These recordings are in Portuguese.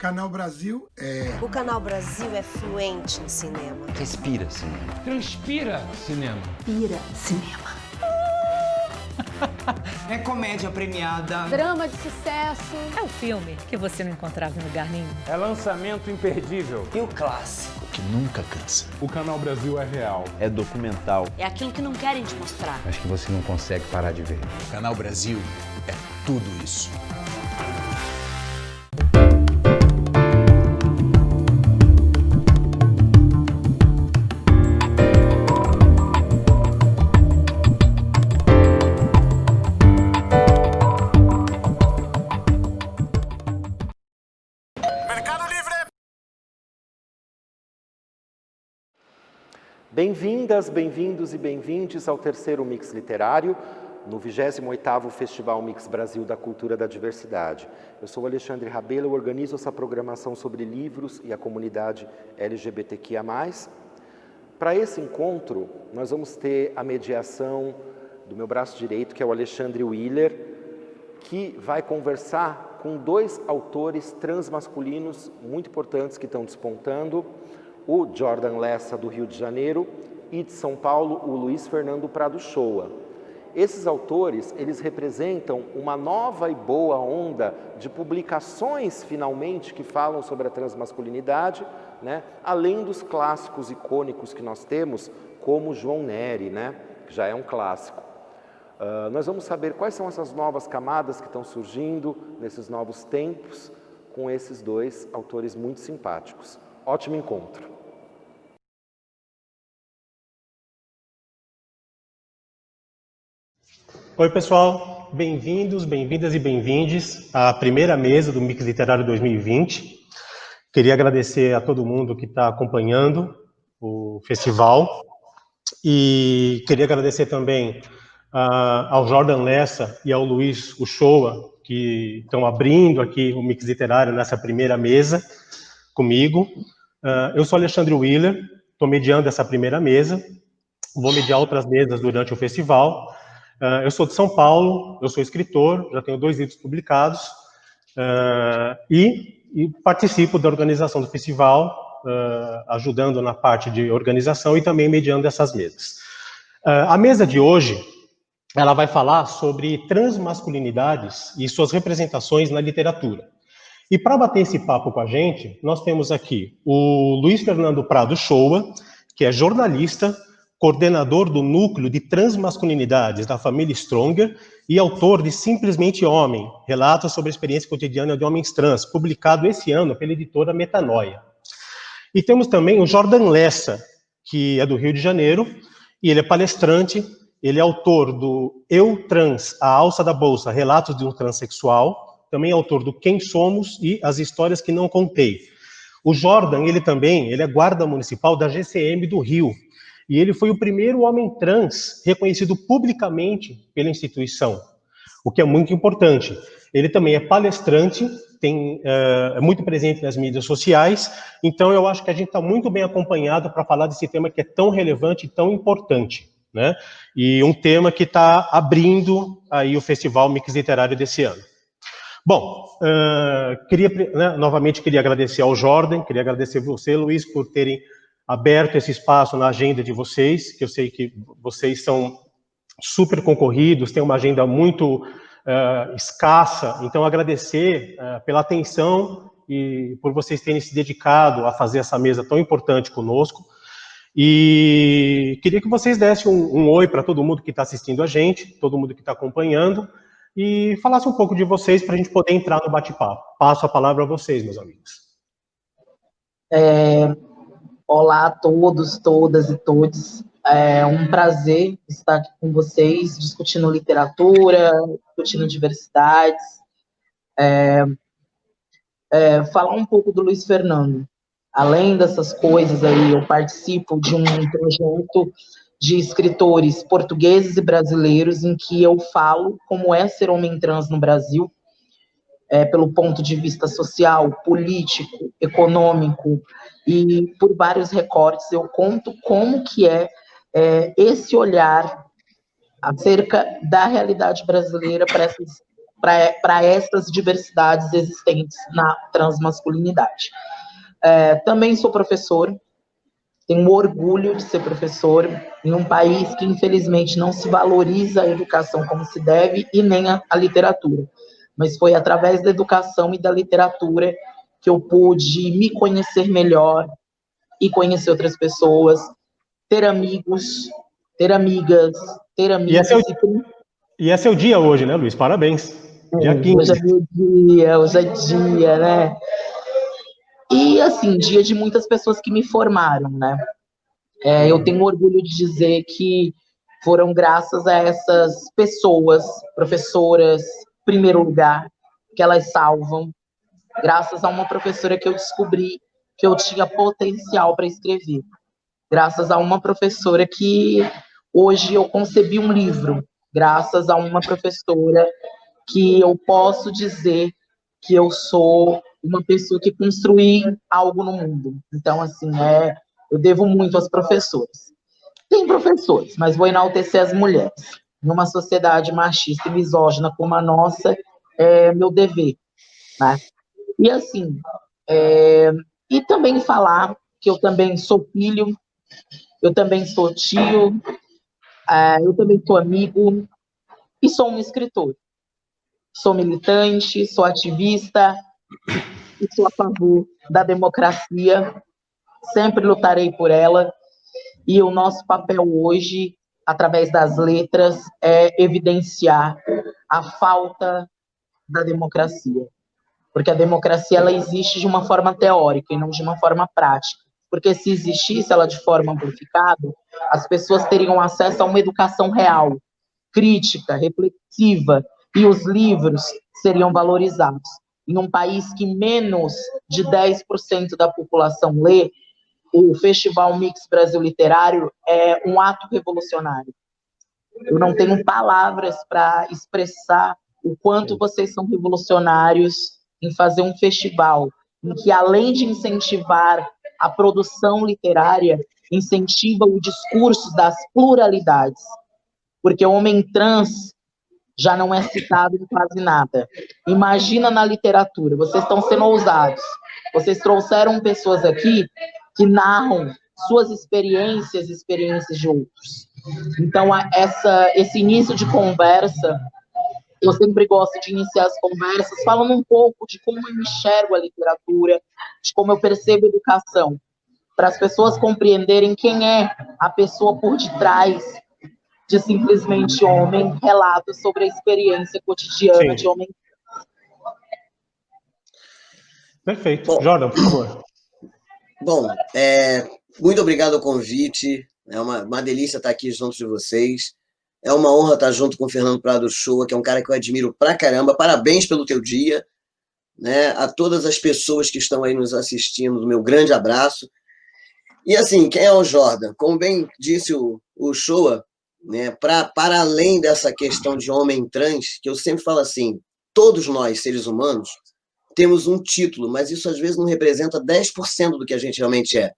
Canal Brasil é... O Canal Brasil é fluente em cinema. Respira cinema. Transpira cinema. Pira cinema. É comédia premiada. Drama de sucesso. É um filme que você não encontrava em lugar nenhum. É lançamento imperdível. E o clássico. Que nunca cansa. O Canal Brasil é real. É documental. É aquilo que não querem te mostrar. Acho que você não consegue parar de ver. O Canal Brasil é tudo isso. Bem-vindas, bem-vindos e bem-vindes ao terceiro Mix Literário, no 28º Festival Mix Brasil da Cultura da Diversidade. Eu sou Alexandre Rabelo, eu organizo essa programação sobre livros e a comunidade LGBTQIA+. Para esse encontro, nós vamos ter a mediação do meu braço direito, que é o Alexandre Willer, que vai conversar com dois autores transmasculinos muito importantes que estão despontando, o Jordan Lessa, do Rio de Janeiro, e de São Paulo, o Luiz Fernando Prado Shoa. Esses autores, eles representam uma nova e boa onda de publicações, finalmente, que falam sobre a transmasculinidade, né? Além dos clássicos icônicos que nós temos, como João Nery, né? Que já é um clássico. Nós vamos saber quais são essas novas camadas que estão surgindo nesses novos tempos com esses dois autores muito simpáticos. Ótimo encontro! Oi, pessoal. Bem-vindos, bem-vindas e bem-vindes à primeira mesa do Mix Literário 2020. Queria agradecer a todo mundo que está acompanhando o festival e queria agradecer também ao Jordan Lessa e ao Luiz Uchoa, que estão abrindo aqui o Mix Literário nessa primeira mesa comigo. Eu sou Alexandre Willer, estou mediando essa primeira mesa, vou mediar outras mesas durante o festival. Eu sou de São Paulo, eu sou escritor, já tenho 2 livros publicados e participo da organização do festival, ajudando na parte de organização e também mediando essas mesas. A mesa de hoje, ela vai falar sobre transmasculinidades e suas representações na literatura. E para bater esse papo com a gente, nós temos aqui o Luiz Fernando Prado Shoa, que é jornalista, coordenador do Núcleo de Transmasculinidades da família Stronger e autor de Simplesmente Homem, relatos sobre a experiência cotidiana de homens trans, publicado esse ano pela editora Metanoia. E temos também o Jordan Lessa, que é do Rio de Janeiro, e ele é palestrante, ele é autor do Eu Trans, a Alça da Bolsa, relatos de um transexual, também é autor do Quem Somos e As Histórias que Não Contei. O Jordan, ele é guarda municipal da GCM do Rio, e ele foi o primeiro homem trans reconhecido publicamente pela instituição, o que é muito importante. Ele também é palestrante, é muito presente nas mídias sociais, então eu acho que a gente está muito bem acompanhado para falar desse tema que é tão relevante e tão importante, né? E um tema que está abrindo aí o Festival Mix Literário desse ano. Bom, novamente queria agradecer ao Jordan, queria agradecer você, Luiz, por terem aberto esse espaço na agenda de vocês, que eu sei que vocês são super concorridos, têm uma agenda muito escassa, então agradecer pela atenção e por vocês terem se dedicado a fazer essa mesa tão importante conosco. E queria que vocês dessem um oi para todo mundo que está assistindo a gente, todo mundo que está acompanhando, e falassem um pouco de vocês para a gente poder entrar no bate-papo. Passo a palavra a vocês, meus amigos. Olá a todos, todas e todos. É um prazer estar aqui com vocês, discutindo literatura, discutindo diversidades. Falar um pouco do Luiz Fernando. Além dessas coisas aí, eu participo de um projeto de escritores portugueses e brasileiros em que eu falo como é ser homem trans no Brasil, pelo ponto de vista social, político, econômico, e por vários recortes eu conto como que é esse olhar acerca da realidade brasileira para para essas diversidades existentes na transmasculinidade. Também sou professor, tenho orgulho de ser professor em um país que, infelizmente, não se valoriza a educação como se deve e nem a literatura. Mas foi através da educação e da literatura que eu pude me conhecer melhor e conhecer outras pessoas, ter amigos, ter amigas, ter amigos. E é seu dia hoje, né, Luiz? Parabéns. Dia 15. Hoje é meu dia, hoje é dia, né? E, assim, dia de muitas pessoas que me formaram, né? Eu tenho orgulho de dizer que foram graças a essas pessoas, professoras, em primeiro lugar, que elas salvam, graças a uma professora que eu descobri que eu tinha potencial para escrever, graças a uma professora que hoje eu concebi um livro, graças a uma professora que eu posso dizer que eu sou uma pessoa que construí algo no mundo. Então, assim, eu devo muito às professoras. Tem professores, mas vou enaltecer as mulheres. Numa sociedade machista e misógina como a nossa, é meu dever, né? E, assim, e também falar que eu também sou filho, eu também sou tio, eu também sou amigo e sou um escritor. Sou militante, sou ativista e sou a favor da democracia. Sempre lutarei por ela. E o nosso papel hoje, através das letras, é evidenciar a falta da democracia. Porque a democracia ela existe de uma forma teórica e não de uma forma prática. Porque se existisse ela de forma amplificada, as pessoas teriam acesso a uma educação real, crítica, reflexiva, e os livros seriam valorizados. Em um país que menos de 10% da população lê, o Festival Mix Brasil Literário é um ato revolucionário. Eu não tenho palavras para expressar o quanto vocês são revolucionários em fazer um festival em que, além de incentivar a produção literária, incentiva o discurso das pluralidades. Porque o homem trans já não é citado em quase nada. Imagina na literatura, vocês estão sendo ousados. Vocês trouxeram pessoas aqui que narram suas experiências de outros. Então, esse início de conversa, eu sempre gosto de iniciar as conversas falando um pouco de como eu enxergo a literatura, de como eu percebo a educação, para as pessoas compreenderem quem é a pessoa por detrás de simplesmente homem, relatos sobre a experiência cotidiana de homem. Perfeito. Bom, Jordan, por favor. Bom, muito obrigado ao convite. É uma delícia estar aqui junto de vocês. É uma honra estar junto com o Fernando Prado Shoa, que é um cara que eu admiro pra caramba. Parabéns pelo teu dia, né? A todas as pessoas que estão aí nos assistindo, meu grande abraço. E assim, quem é o Jordan? Como bem disse o Shoa, né, para além dessa questão de homem trans, que eu sempre falo assim, todos nós, seres humanos, temos um título, mas isso às vezes não representa 10% do que a gente realmente é.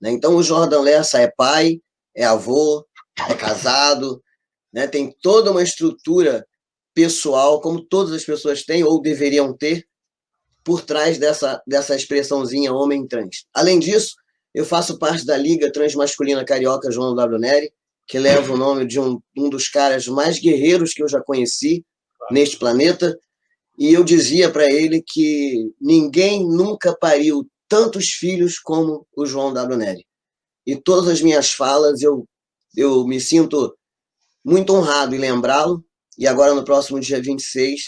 Né? Então o Jordan Lessa é pai, é avô, é casado, né? Tem toda uma estrutura pessoal, como todas as pessoas têm ou deveriam ter, por trás dessa expressãozinha homem trans. Além disso, eu faço parte da Liga Transmasculina Carioca João W. Neri, que leva o nome de um dos caras mais guerreiros que eu já conheci neste planeta, e eu dizia para ele que ninguém nunca pariu tantos filhos como o João W. Neri. E todas as minhas falas, eu me sinto muito honrado em lembrá-lo, e agora no próximo dia 26,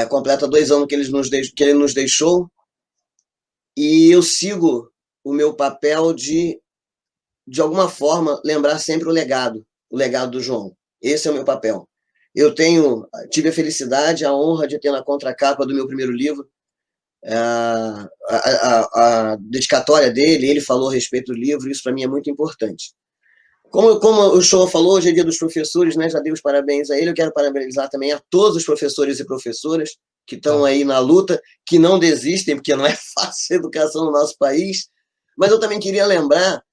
completa 2 anos que ele nos deixou, e eu sigo o meu papel de alguma forma, lembrar sempre o legado do João. Esse é o meu papel. Eu tive a felicidade, a honra de ter na contracapa do meu primeiro livro a dedicatória dele, ele falou a respeito do livro, isso para mim é muito importante. Como o Shoa falou, hoje é dia dos professores, né? Já dei os parabéns a ele, eu quero parabenizar também a todos os professores e professoras que estão aí na luta, que não desistem, porque não é fácil a educação no nosso país, mas eu também queria lembrar,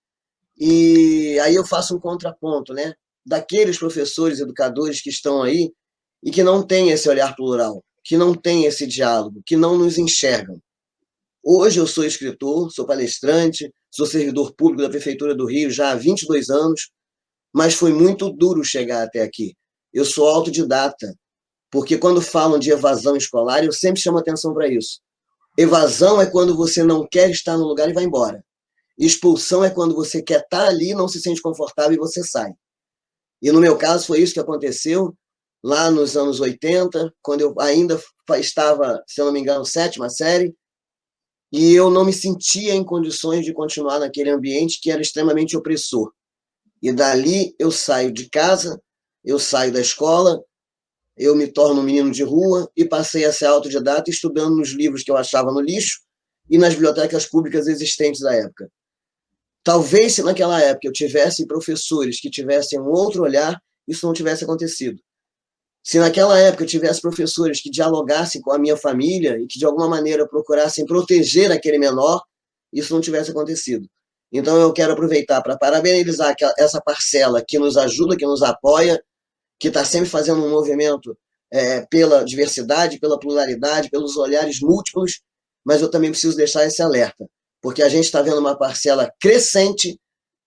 e aí eu faço um contraponto, né? Daqueles professores, educadores que estão aí e que não têm esse olhar plural, que não têm esse diálogo, que não nos enxergam. Hoje eu sou escritor, sou palestrante, sou servidor público da Prefeitura do Rio já há 22 anos, mas foi muito duro chegar até aqui. Eu sou autodidata, porque quando falam de evasão escolar, eu sempre chamo atenção para isso. Evasão é quando você não quer estar no lugar e vai embora. Expulsão é quando você quer estar ali, não se sente confortável e você sai. E no meu caso foi isso que aconteceu lá nos anos 80, quando eu ainda estava, se eu não me engano, 7ª série, e eu não me sentia em condições de continuar naquele ambiente que era extremamente opressor. E dali eu saio de casa, eu saio da escola, eu me torno um menino de rua e passei a ser autodidata estudando nos livros que eu achava no lixo e nas bibliotecas públicas existentes da época. Talvez se naquela época eu tivesse professores que tivessem um outro olhar, isso não tivesse acontecido. Se naquela época eu tivesse professores que dialogassem com a minha família e que de alguma maneira procurassem proteger aquele menor, isso não tivesse acontecido. Então eu quero aproveitar para parabenizar essa parcela que nos ajuda, que nos apoia, que está sempre fazendo um movimento pela diversidade, pela pluralidade, pelos olhares múltiplos, mas eu também preciso deixar esse alerta, porque a gente está vendo uma parcela crescente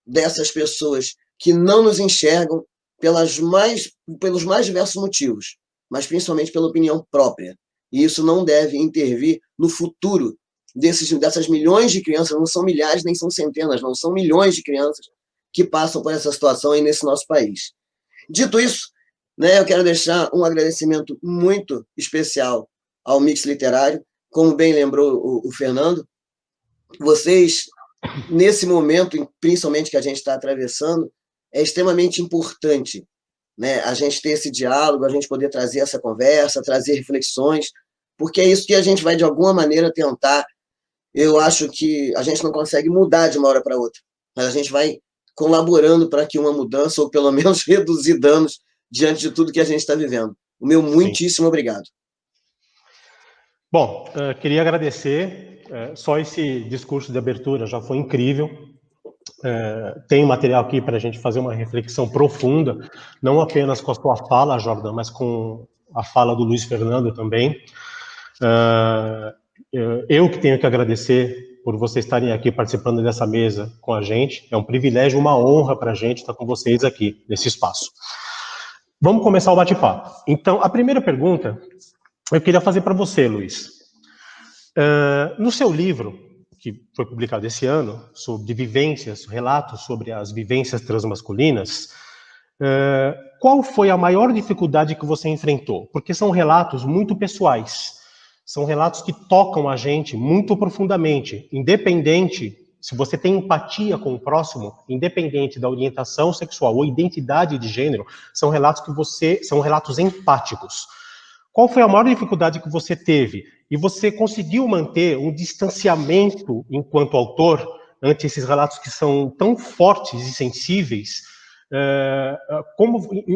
dessas pessoas que não nos enxergam pelos mais diversos motivos, mas principalmente pela opinião própria. E isso não deve intervir no futuro dessas milhões de crianças, não são milhares nem são centenas, não são milhões de crianças que passam por essa situação aí nesse nosso país. Dito isso, eu quero deixar um agradecimento muito especial ao Mix Literário, como bem lembrou o Fernando. Vocês, nesse momento, principalmente que a gente está atravessando, é extremamente importante, a gente ter esse diálogo, a gente poder trazer essa conversa, trazer reflexões, porque é isso que a gente vai, de alguma maneira, tentar. Eu acho que a gente não consegue mudar de uma hora para outra, mas a gente vai colaborando para que uma mudança, ou pelo menos reduzir danos diante de tudo que a gente está vivendo. O meu muitíssimo obrigado. Bom, queria agradecer, só esse discurso de abertura já foi incrível. Tem material aqui para a gente fazer uma reflexão profunda, não apenas com a sua fala, Jordan, mas com a fala do Luiz Fernando também. Eu que tenho que agradecer por vocês estarem aqui participando dessa mesa com a gente. É um privilégio, uma honra para a gente estar com vocês aqui, nesse espaço. Vamos começar o bate-papo. Então, a primeira pergunta eu queria fazer para você, Luiz. No seu livro, que foi publicado esse ano, sobre vivências, relatos sobre as vivências transmasculinas, qual foi a maior dificuldade que você enfrentou? Porque são relatos muito pessoais, são relatos que tocam a gente muito profundamente, independente, se você tem empatia com o próximo, independente da orientação sexual ou identidade de gênero, são relatos são relatos empáticos. Qual foi a maior dificuldade que você teve? E você conseguiu manter um distanciamento enquanto autor ante esses relatos que são tão fortes e sensíveis,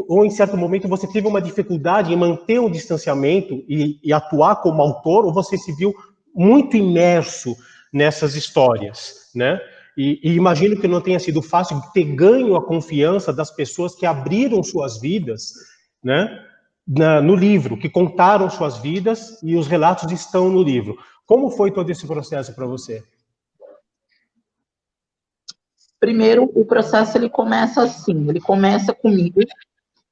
ou em certo momento você teve uma dificuldade em manter um distanciamento e atuar como autor, ou você se viu muito imerso nessas histórias, né? E imagino que não tenha sido fácil ter ganho a confiança das pessoas que abriram suas vidas, né? No livro, que contaram suas vidas e os relatos estão no livro. Como foi todo esse processo para você? Primeiro, o processo ele começa assim, ele começa comigo.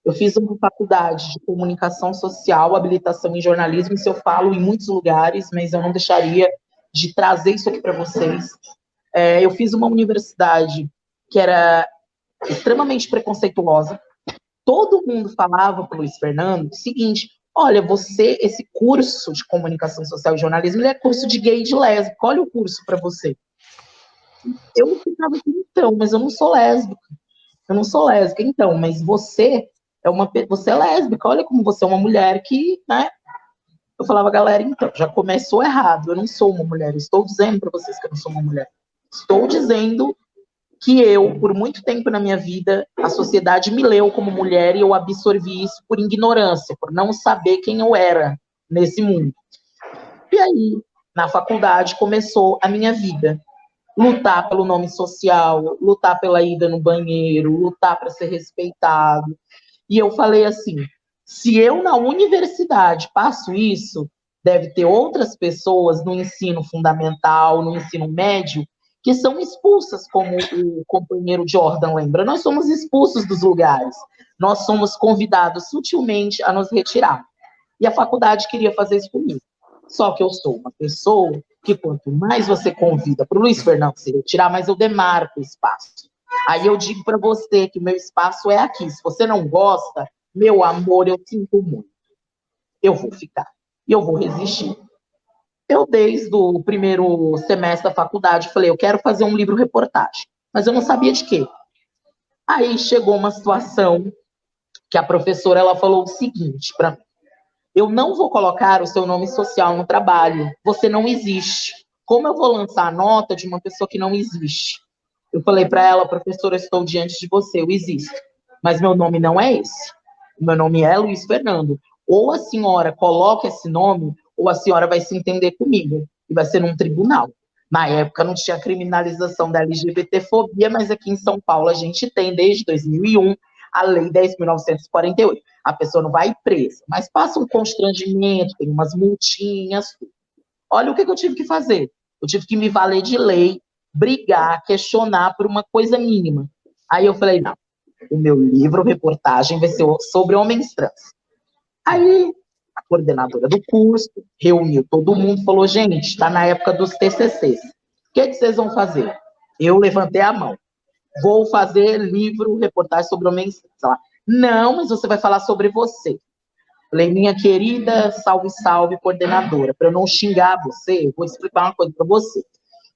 Eu fiz uma faculdade de comunicação social, habilitação em jornalismo, isso eu falo em muitos lugares, mas eu não deixaria de trazer isso aqui para vocês. Eu fiz uma universidade que era extremamente preconceituosa. Todo mundo falava para o Luiz Fernando o seguinte: olha, esse curso de comunicação social e jornalismo, ele é curso de gay e de lésbica, olha o curso para você. Eu ficava assim, então, mas eu não sou lésbica. Eu não sou lésbica, então, mas você é lésbica, olha como você é uma mulher que, né? Eu falava, galera, então, já começou errado, eu não sou uma mulher, eu estou dizendo para vocês que eu não sou uma mulher. Estou dizendo que eu, por muito tempo na minha vida, a sociedade me leu como mulher e eu absorvi isso por ignorância, por não saber quem eu era nesse mundo. E aí, na faculdade, começou a minha vida. Lutar pelo nome social, lutar pela ida no banheiro, lutar para ser respeitado. E eu falei assim, Se eu, na universidade, passo isso, deve ter outras pessoas no ensino fundamental, no ensino médio, que são expulsas, como o companheiro Jordan lembra. Nós somos expulsos dos lugares. Nós somos convidados sutilmente a nos retirar. E a faculdade queria fazer isso comigo. Só que eu sou uma pessoa que quanto mais você convida para o Luiz Fernando se retirar, mais eu demarco o espaço. Aí eu digo para você que o meu espaço é aqui. Se você não gosta, meu amor, eu sinto muito. Eu vou ficar. E eu vou resistir. Eu, desde o primeiro semestre da faculdade, falei, eu quero fazer um livro-reportagem. Mas eu não sabia de quê. Aí chegou uma situação que a professora ela falou o seguinte para mim. Eu não vou colocar o seu nome social no trabalho. Você não existe. Como eu vou lançar a nota de uma pessoa que não existe? Eu falei para ela, professora, estou diante de você, eu existo. Mas meu nome não é esse. Meu nome é Luiz Fernando. Ou a senhora coloca esse nome, ou a senhora vai se entender comigo. E vai ser num tribunal. Na época não tinha criminalização da LGBTfobia, mas aqui em São Paulo a gente tem, desde 2001, a Lei 10.948. A pessoa não vai presa, mas passa um constrangimento, tem umas multinhas, tudo. Olha o que eu tive que fazer. Eu tive que me valer de lei, brigar, questionar por uma coisa mínima. Aí eu falei, não, o meu livro, reportagem, vai ser sobre homens trans. Aí a coordenadora do curso reuniu todo mundo, falou, gente, está na época dos TCCs. O que vocês vão fazer? Eu levantei a mão. Vou fazer livro, reportagem sobre homens trans. Ela, não, mas você vai falar sobre você. Falei, minha querida, salve, salve, coordenadora, para eu não xingar você, eu vou explicar uma coisa para você.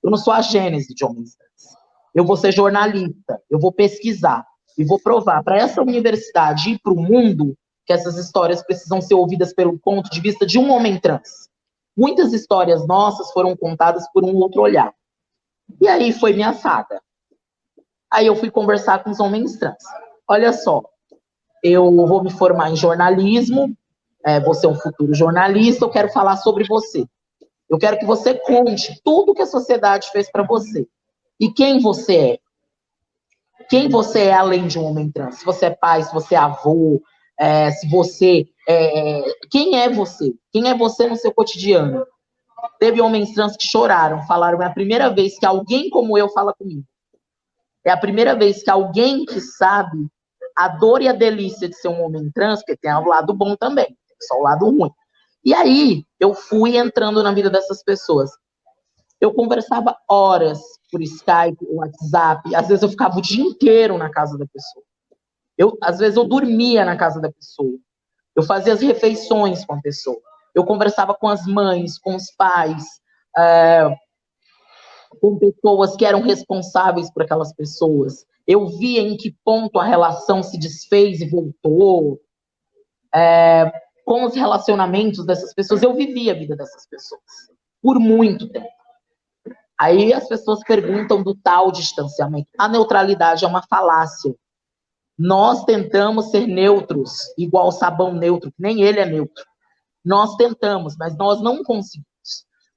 Eu não sou a gênese de homens trans. Eu vou ser jornalista, eu vou pesquisar e vou provar para essa universidade e para o mundo que essas histórias precisam ser ouvidas pelo ponto de vista de um homem trans. Muitas histórias nossas foram contadas por um outro olhar. E aí foi minha saga. Aí eu fui conversar com os homens trans. Olha só, eu vou me formar em jornalismo, vou ser um futuro jornalista, eu quero falar sobre você. Eu quero que você conte tudo que a sociedade fez para você. E quem você é. Quem você é além de um homem trans. Se você é pai, se você é avô, se você... quem é você? Quem é você no seu cotidiano? Teve homens trans que choraram, falaram, é a primeira vez que alguém como eu fala comigo. É a primeira vez que alguém que sabe a dor e a delícia de ser um homem trans, porque tem o lado bom também, só o lado ruim. E aí, eu fui entrando na vida dessas pessoas. Eu conversava horas por Skype, WhatsApp, às vezes eu ficava o dia inteiro na casa da pessoa. Às vezes eu dormia na casa da pessoa. Eu fazia as refeições com a pessoa. Eu conversava com as mães, com os pais, com pessoas que eram responsáveis por aquelas pessoas. Eu via em que ponto a relação se desfez e voltou. Com os relacionamentos dessas pessoas, eu vivia a vida dessas pessoas. Por muito tempo. Aí as pessoas perguntam do tal distanciamento. A neutralidade é uma falácia. Nós tentamos ser neutros, igual o sabão neutro, que nem ele é neutro. Nós tentamos, mas nós não conseguimos.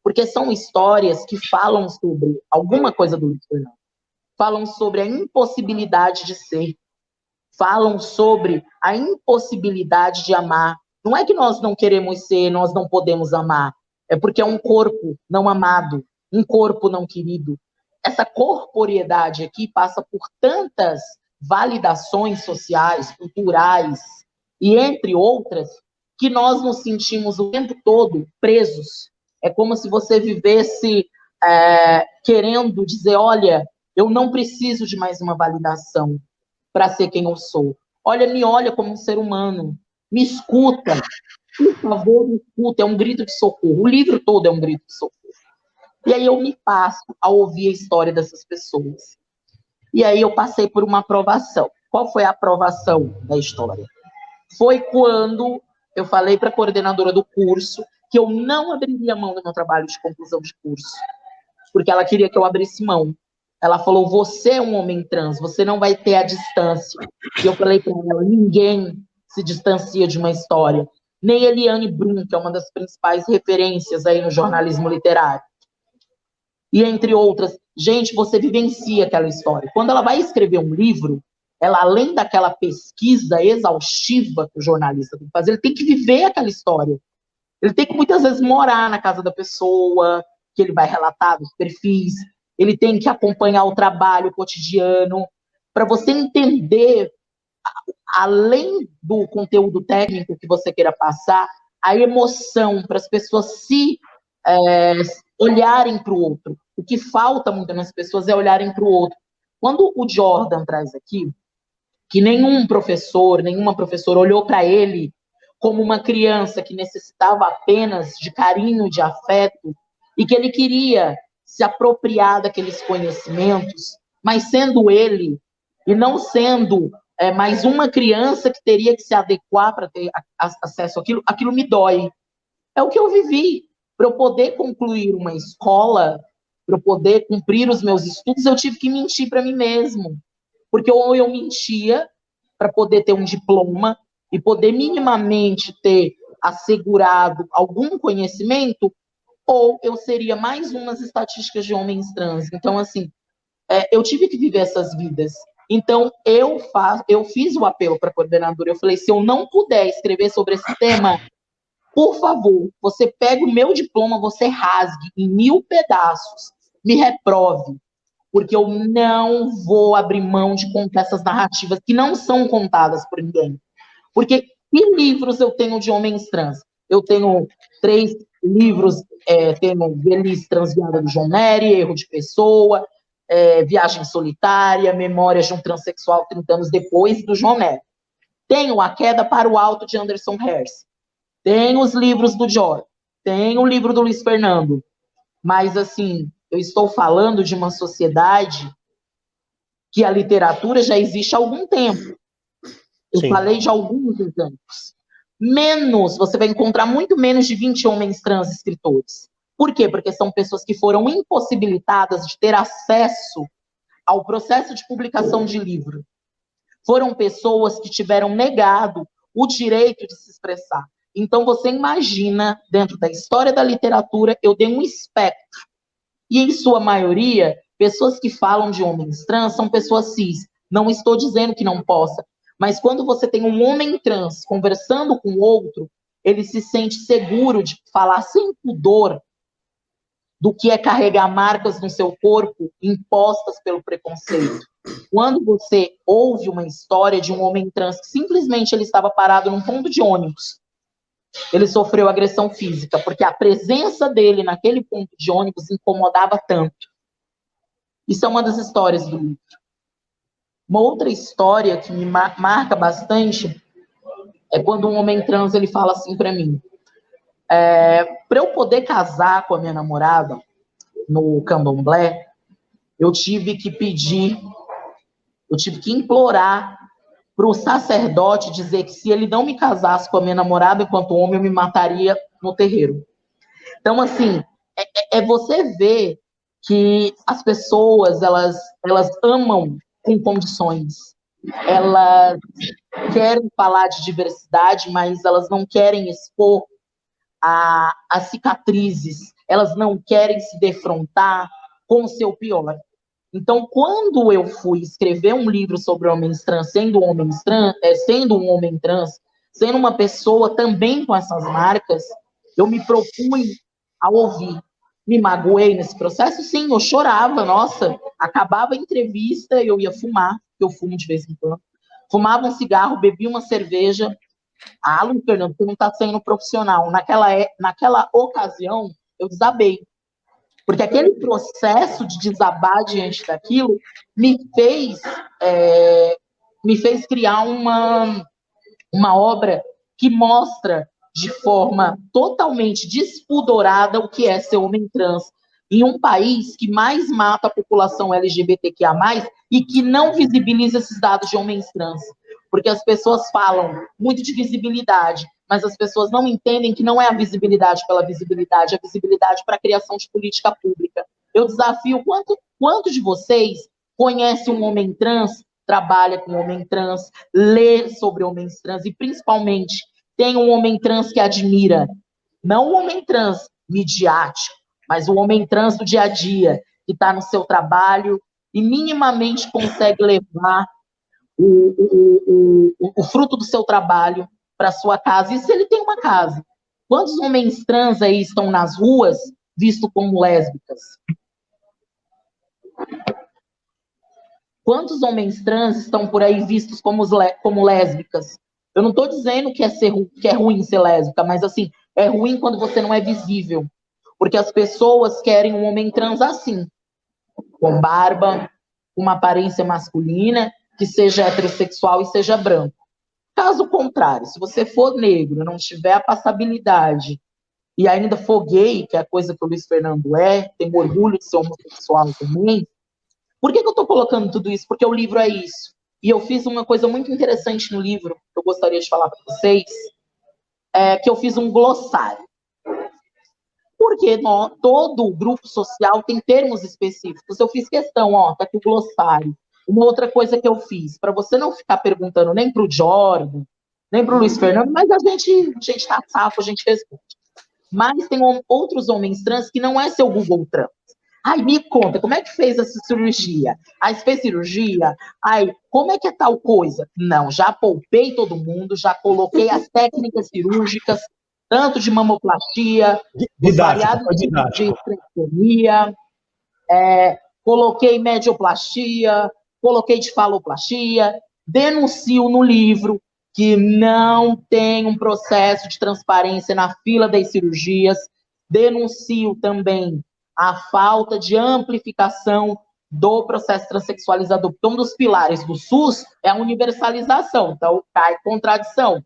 Porque são histórias que falam sobre alguma coisa do Luiz Fernando. Falam sobre a impossibilidade de ser. Falam sobre a impossibilidade de amar. Não é que nós não queremos ser, nós não podemos amar. É porque é um corpo não amado, um corpo não querido. Essa corporeidade aqui passa por tantas validações sociais, culturais, e entre outras, que nós nos sentimos o tempo todo presos. É como se você vivesse querendo dizer, olha, eu não preciso de mais uma validação para ser quem eu sou. Olha, me olha como um ser humano. Me escuta. Por favor, me escuta. É um grito de socorro. O livro todo é um grito de socorro. E aí eu me passo a ouvir a história dessas pessoas. E aí eu passei por uma aprovação. Qual foi a aprovação da história? Foi quando eu falei para a coordenadora do curso que eu não abriria mão do meu trabalho de conclusão de curso. Porque ela queria que eu abrisse mão. Ela falou, você é um homem trans, você não vai ter a distância. E eu falei para ela, ninguém se distancia de uma história. Nem Eliane Brum, que é uma das principais referências aí no jornalismo literário. E entre outras, gente, você vivencia aquela história. Quando ela vai escrever um livro, ela, além daquela pesquisa exaustiva que o jornalista tem que fazer, ele tem que viver aquela história. Ele tem que, muitas vezes, morar na casa da pessoa, que ele vai relatar dos perfis, ele tem que acompanhar o trabalho cotidiano, para você entender, além do conteúdo técnico que você queira passar, a emoção, para as pessoas olharem para o outro. O que falta muito nas pessoas é olharem para o outro. Quando o Jordan traz aqui, que nenhum professor, nenhuma professora olhou para ele como uma criança que necessitava apenas de carinho, de afeto, e que ele queria se apropriar daqueles conhecimentos, mas sendo ele, e não sendo mais uma criança que teria que se adequar para ter acesso àquilo, aquilo me dói. É o que eu vivi. Para eu poder concluir uma escola, para eu poder cumprir os meus estudos, eu tive que mentir para mim mesmo. Porque ou eu mentia para poder ter um diploma e poder minimamente ter assegurado algum conhecimento, ou eu seria mais umas estatísticas de homens trans. Então, assim, eu tive que viver essas vidas. Então, eu fiz o apelo para a coordenadora. Eu falei, se eu não puder escrever sobre esse tema, por favor, você pega o meu diploma, você rasgue em 1000 pedaços, me reprove, porque eu não vou abrir mão de contar essas narrativas que não são contadas por ninguém. Porque que livros eu tenho de homens trans? Eu tenho 3 livros, tenho Velhice Transviada do João Nery, Erro de Pessoa, Viagem Solitária, Memórias de um Transsexual 30 anos depois, do João Nery. Tenho A Queda para o Alto, de Anderson Herz. Tenho os livros do Jordan. Tenho o livro do Luiz Fernando. Mas, assim, eu estou falando de uma sociedade que a literatura já existe há algum tempo. Eu falei de alguns exemplos. Você vai encontrar muito menos de 20 homens trans escritores. Por quê? Porque são pessoas que foram impossibilitadas de ter acesso ao processo de publicação de livro. Foram pessoas que tiveram negado o direito de se expressar. Então, você imagina, dentro da história da literatura, eu dei um espectro. E, em sua maioria, pessoas que falam de homens trans são pessoas cis. Não estou dizendo que não possa. Mas quando você tem um homem trans conversando com outro, ele se sente seguro de falar sem pudor do que é carregar marcas no seu corpo impostas pelo preconceito. Quando você ouve uma história de um homem trans que simplesmente ele estava parado num ponto de ônibus, ele sofreu agressão física, porque a presença dele naquele ponto de ônibus incomodava tanto. Isso é uma das histórias do livro. Uma outra história que me marca bastante é quando um homem trans ele fala assim para mim: para eu poder casar com a minha namorada no candomblé, eu tive que implorar para o sacerdote dizer que se ele não me casasse com a minha namorada enquanto homem, eu me mataria no terreiro. Então, assim, você ver que as pessoas, elas amam com condições. Elas querem falar de diversidade, mas elas não querem expor as cicatrizes, elas não querem se defrontar com o seu pior. Então, quando eu fui escrever um livro sobre homens trans, sendo um homem trans, sendo uma pessoa também com essas marcas, eu me propunha a ouvir. Me magoei nesse processo? Sim, eu chorava, nossa, acabava a entrevista, eu ia fumar, eu fumo de vez em quando, fumava um cigarro, bebia uma cerveja. Luiz Fernando, você não está sendo profissional. Naquela ocasião, eu desabei. Porque aquele processo de desabar diante daquilo me fez criar uma obra que mostra de forma totalmente despudorada o que é ser homem trans em um país que mais mata a população LGBTQIA+, e que não visibiliza esses dados de homens trans. Porque as pessoas falam muito de visibilidade, mas as pessoas não entendem que não é a visibilidade pela visibilidade, é a visibilidade para a criação de política pública. Eu desafio quanto de vocês conhece um homem trans, trabalha com homem trans, lê sobre homens trans e, principalmente, tem um homem trans que admira. Não o homem trans midiático, mas o homem trans do dia a dia, que está no seu trabalho e minimamente consegue levar o fruto do seu trabalho para sua casa. E se ele tem uma casa? Quantos homens trans aí estão nas ruas vistos como lésbicas? Quantos homens trans estão por aí vistos como lésbicas? Eu não estou dizendo que é ruim ser lésbica, mas assim, é ruim quando você não é visível. Porque as pessoas querem um homem trans assim, com barba, com uma aparência masculina, que seja heterossexual e seja branco. Caso contrário, se você for negro, não tiver a passabilidade e ainda for gay, que é a coisa que o Luiz Fernando tem orgulho de ser homossexual também. Por que eu estou colocando tudo isso? Porque o livro é isso. E eu fiz uma coisa muito interessante no livro, que eu gostaria de falar para vocês, que eu fiz um glossário. Porque todo o grupo social tem termos específicos. Eu fiz questão, tá aqui o glossário. Uma outra coisa que eu fiz, para você não ficar perguntando nem para o Jordan, nem para o Luiz Fernando, mas a gente tá safo, a gente responde. Mas tem outros homens trans que não é seu Google Trans. Ai, me conta, como é que fez essa cirurgia? Ai, você fez cirurgia? Ai, como é que é tal coisa? Não, já poupei todo mundo, já coloquei as técnicas cirúrgicas, tanto de mamoplastia, de variados tipos de esterectomia, coloquei medioplastia, coloquei de faloplastia, denuncio no livro que não tem um processo de transparência na fila das cirurgias, denuncio também a falta de amplificação do processo transexualizador, porque um dos pilares do SUS é a universalização, então cai contradição.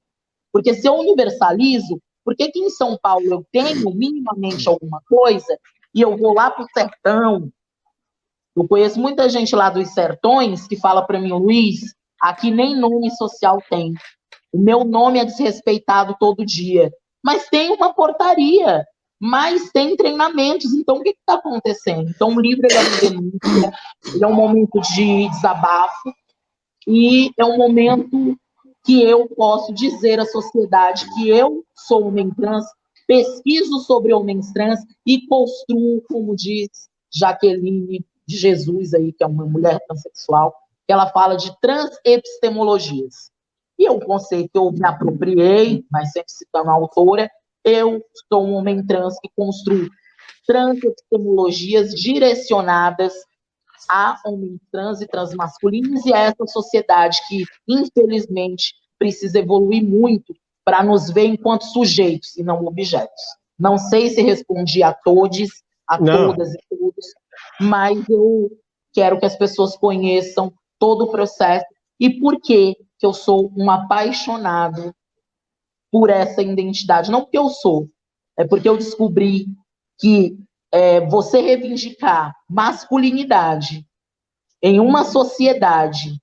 Porque se eu universalizo, por que em São Paulo eu tenho minimamente alguma coisa e eu vou lá para o sertão? Eu conheço muita gente lá dos sertões que fala para mim, Luiz, aqui nem nome social tem. O meu nome é desrespeitado todo dia. Mas tem uma portaria, mas tem treinamentos. Então, o que está acontecendo? Então, o livro é uma denúncia, ele é um momento de desabafo e é um momento que eu posso dizer à sociedade que eu sou homem trans, pesquiso sobre homens trans e construo, como diz Jaqueline de Jesus, aí, que é uma mulher transexual, que ela fala de transepistemologias. E é um conceito que eu me apropriei, mas sempre citando a autora, eu sou um homem trans que construo transepistemologias direcionadas a homens trans e transmasculinos e a essa sociedade que, infelizmente, precisa evoluir muito para nos ver enquanto sujeitos e não objetos. Não sei se respondi a todos, todas e todos, mas eu quero que as pessoas conheçam todo o processo e por que eu sou um apaixonado por essa identidade. Não porque eu sou, é porque eu descobri que você reivindicar masculinidade em uma sociedade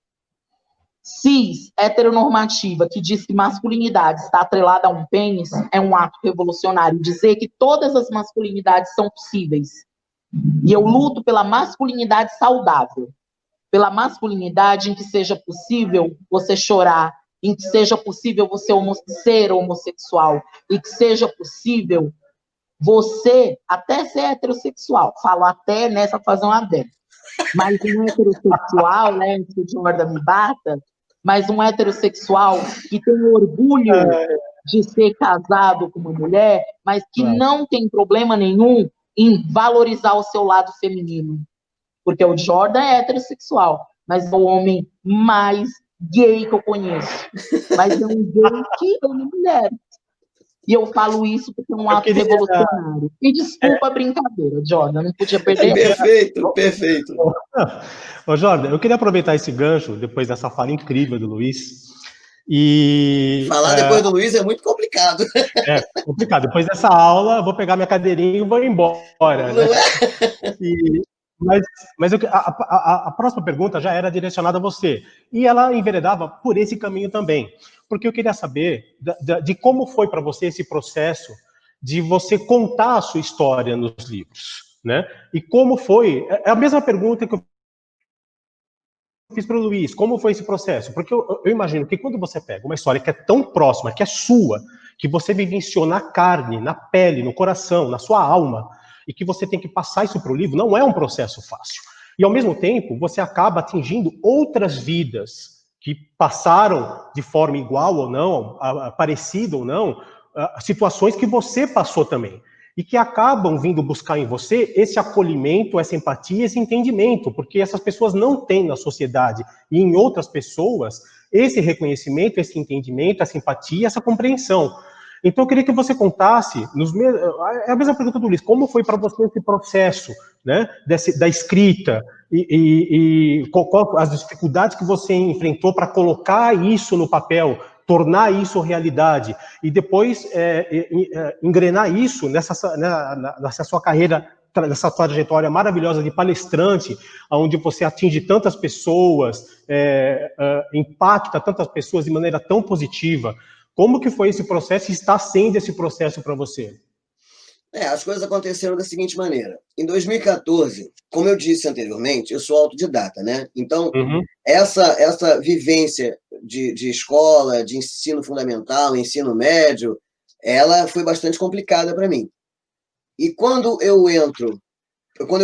cis, heteronormativa, que diz que masculinidade está atrelada a um pênis, é um ato revolucionário. Dizer que todas as masculinidades são possíveis. E eu luto pela masculinidade saudável, pela masculinidade em que seja possível você chorar, em que seja possível você ser homossexual, e que seja possível você até ser heterossexual. Falo até nessa fazer um adendo. Mas um heterossexual, né, que o Jordan me bata, mas um heterossexual que tem orgulho de ser casado com uma mulher, mas que não tem problema nenhum em valorizar o seu lado feminino. Porque o Jordan é heterossexual, mas é o homem mais gay que eu conheço. Mas é um gay que ama mulher. E eu falo isso porque é um ato revolucionário. E desculpa a brincadeira, Jordan, não podia perder. Perfeito, perfeito. Ô, Jordan, eu queria aproveitar esse gancho, depois dessa fala incrível do Luiz. E falar depois do Luiz é muito complicado. É complicado. Depois dessa aula, eu vou pegar minha cadeirinha e vou embora. Né? Mas a próxima pergunta já era direcionada a você. E ela enveredava por esse caminho também. Porque eu queria saber de como foi para você esse processo de você contar a sua história nos livros. Né? E como foi... É a mesma pergunta que eu fiz para o Luiz. Como foi esse processo? Porque eu imagino que quando você pega uma história que é tão próxima, que é sua, que você vivenciou na carne, na pele, no coração, na sua alma, e que você tem que passar isso para o livro, não é um processo fácil. E, ao mesmo tempo, você acaba atingindo outras vidas que passaram de forma igual ou não, parecida ou não, situações que você passou também, e que acabam vindo buscar em você esse acolhimento, essa empatia, esse entendimento, porque essas pessoas não têm na sociedade e em outras pessoas esse reconhecimento, esse entendimento, essa empatia, essa compreensão. Então, eu queria que você contasse, é a mesma pergunta do Luiz, como foi para você esse processo, né, da escrita, e qual as dificuldades que você enfrentou para colocar isso no papel, tornar isso realidade, e depois engrenar isso nessa sua carreira, nessa trajetória maravilhosa de palestrante, onde você atinge tantas pessoas, impacta tantas pessoas de maneira tão positiva. Como que foi esse processo e está sendo esse processo para você? As coisas aconteceram da seguinte maneira. Em 2014, como eu disse anteriormente, eu sou autodidata, né? Então, essa vivência de escola, de ensino fundamental, ensino médio, ela foi bastante complicada para mim. E quando eu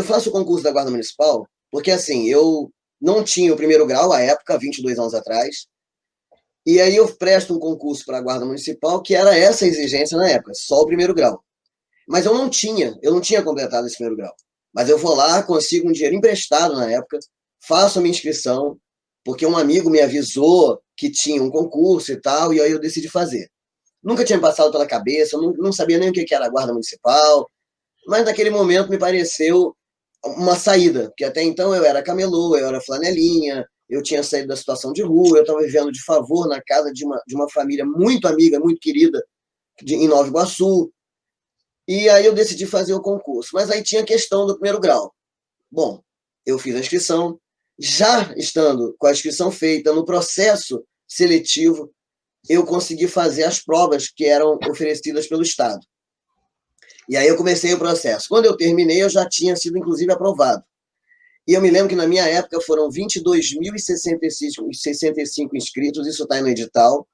faço o concurso da Guarda Municipal, porque assim, eu não tinha o primeiro grau à época, 22 anos atrás, e aí eu presto um concurso para a Guarda Municipal, que era essa exigência na época, só o primeiro grau. Mas eu não tinha completado esse primeiro grau. Mas eu vou lá, consigo um dinheiro emprestado na época, faço a minha inscrição, porque um amigo me avisou que tinha um concurso e tal, e aí eu decidi fazer. Nunca tinha passado pela cabeça, não sabia nem o que era a Guarda Municipal, mas naquele momento me pareceu uma saída, porque até então eu era camelô, eu era flanelinha, eu tinha saído da situação de rua, eu estava vivendo de favor na casa de uma família muito amiga, muito querida, em Nova Iguaçu. E aí eu decidi fazer o concurso. Mas aí tinha a questão do primeiro grau. Bom, eu fiz a inscrição, já estando com a inscrição feita no processo seletivo, eu consegui fazer as provas que eram oferecidas pelo Estado. E aí eu comecei o processo. Quando eu terminei, eu já tinha sido, inclusive, aprovado. E eu me lembro que na minha época foram 22.065 inscritos, isso está aí no edital,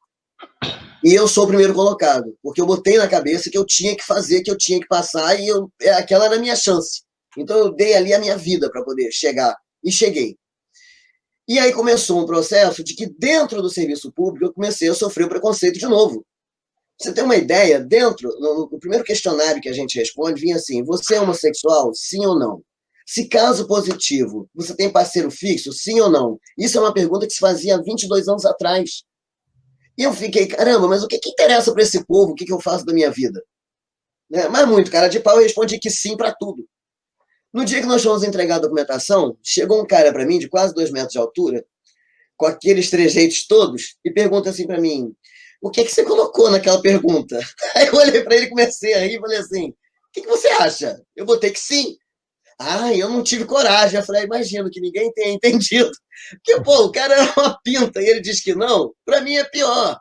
e eu sou o primeiro colocado, porque eu botei na cabeça que eu tinha que fazer, que eu tinha que passar, e aquela era a minha chance. Então eu dei ali a minha vida para poder chegar, e cheguei. E aí começou um processo de que dentro do serviço público eu comecei a sofrer o preconceito de novo. Pra você ter uma ideia, no primeiro questionário que a gente responde, vinha assim, você é homossexual? Sim ou não? Se caso positivo, você tem parceiro fixo? Sim ou não? Isso é uma pergunta que se fazia há 22 anos atrás. E eu fiquei, caramba, mas o que interessa para esse povo? O que eu faço da minha vida? Né? Mas muito cara de pau, eu respondi que sim para tudo. No dia que nós fomos entregar a documentação, chegou um cara para mim, de quase 2 metros de altura, com aqueles trejeitos todos, e pergunta assim para mim, o que você colocou naquela pergunta? Aí eu olhei para ele, comecei a rir e falei assim, o que você acha? Eu botei que sim. Eu não tive coragem. Eu falei, imagino que ninguém tenha entendido. Porque, pô, o cara era uma pinta e ele diz que não, para mim é pior.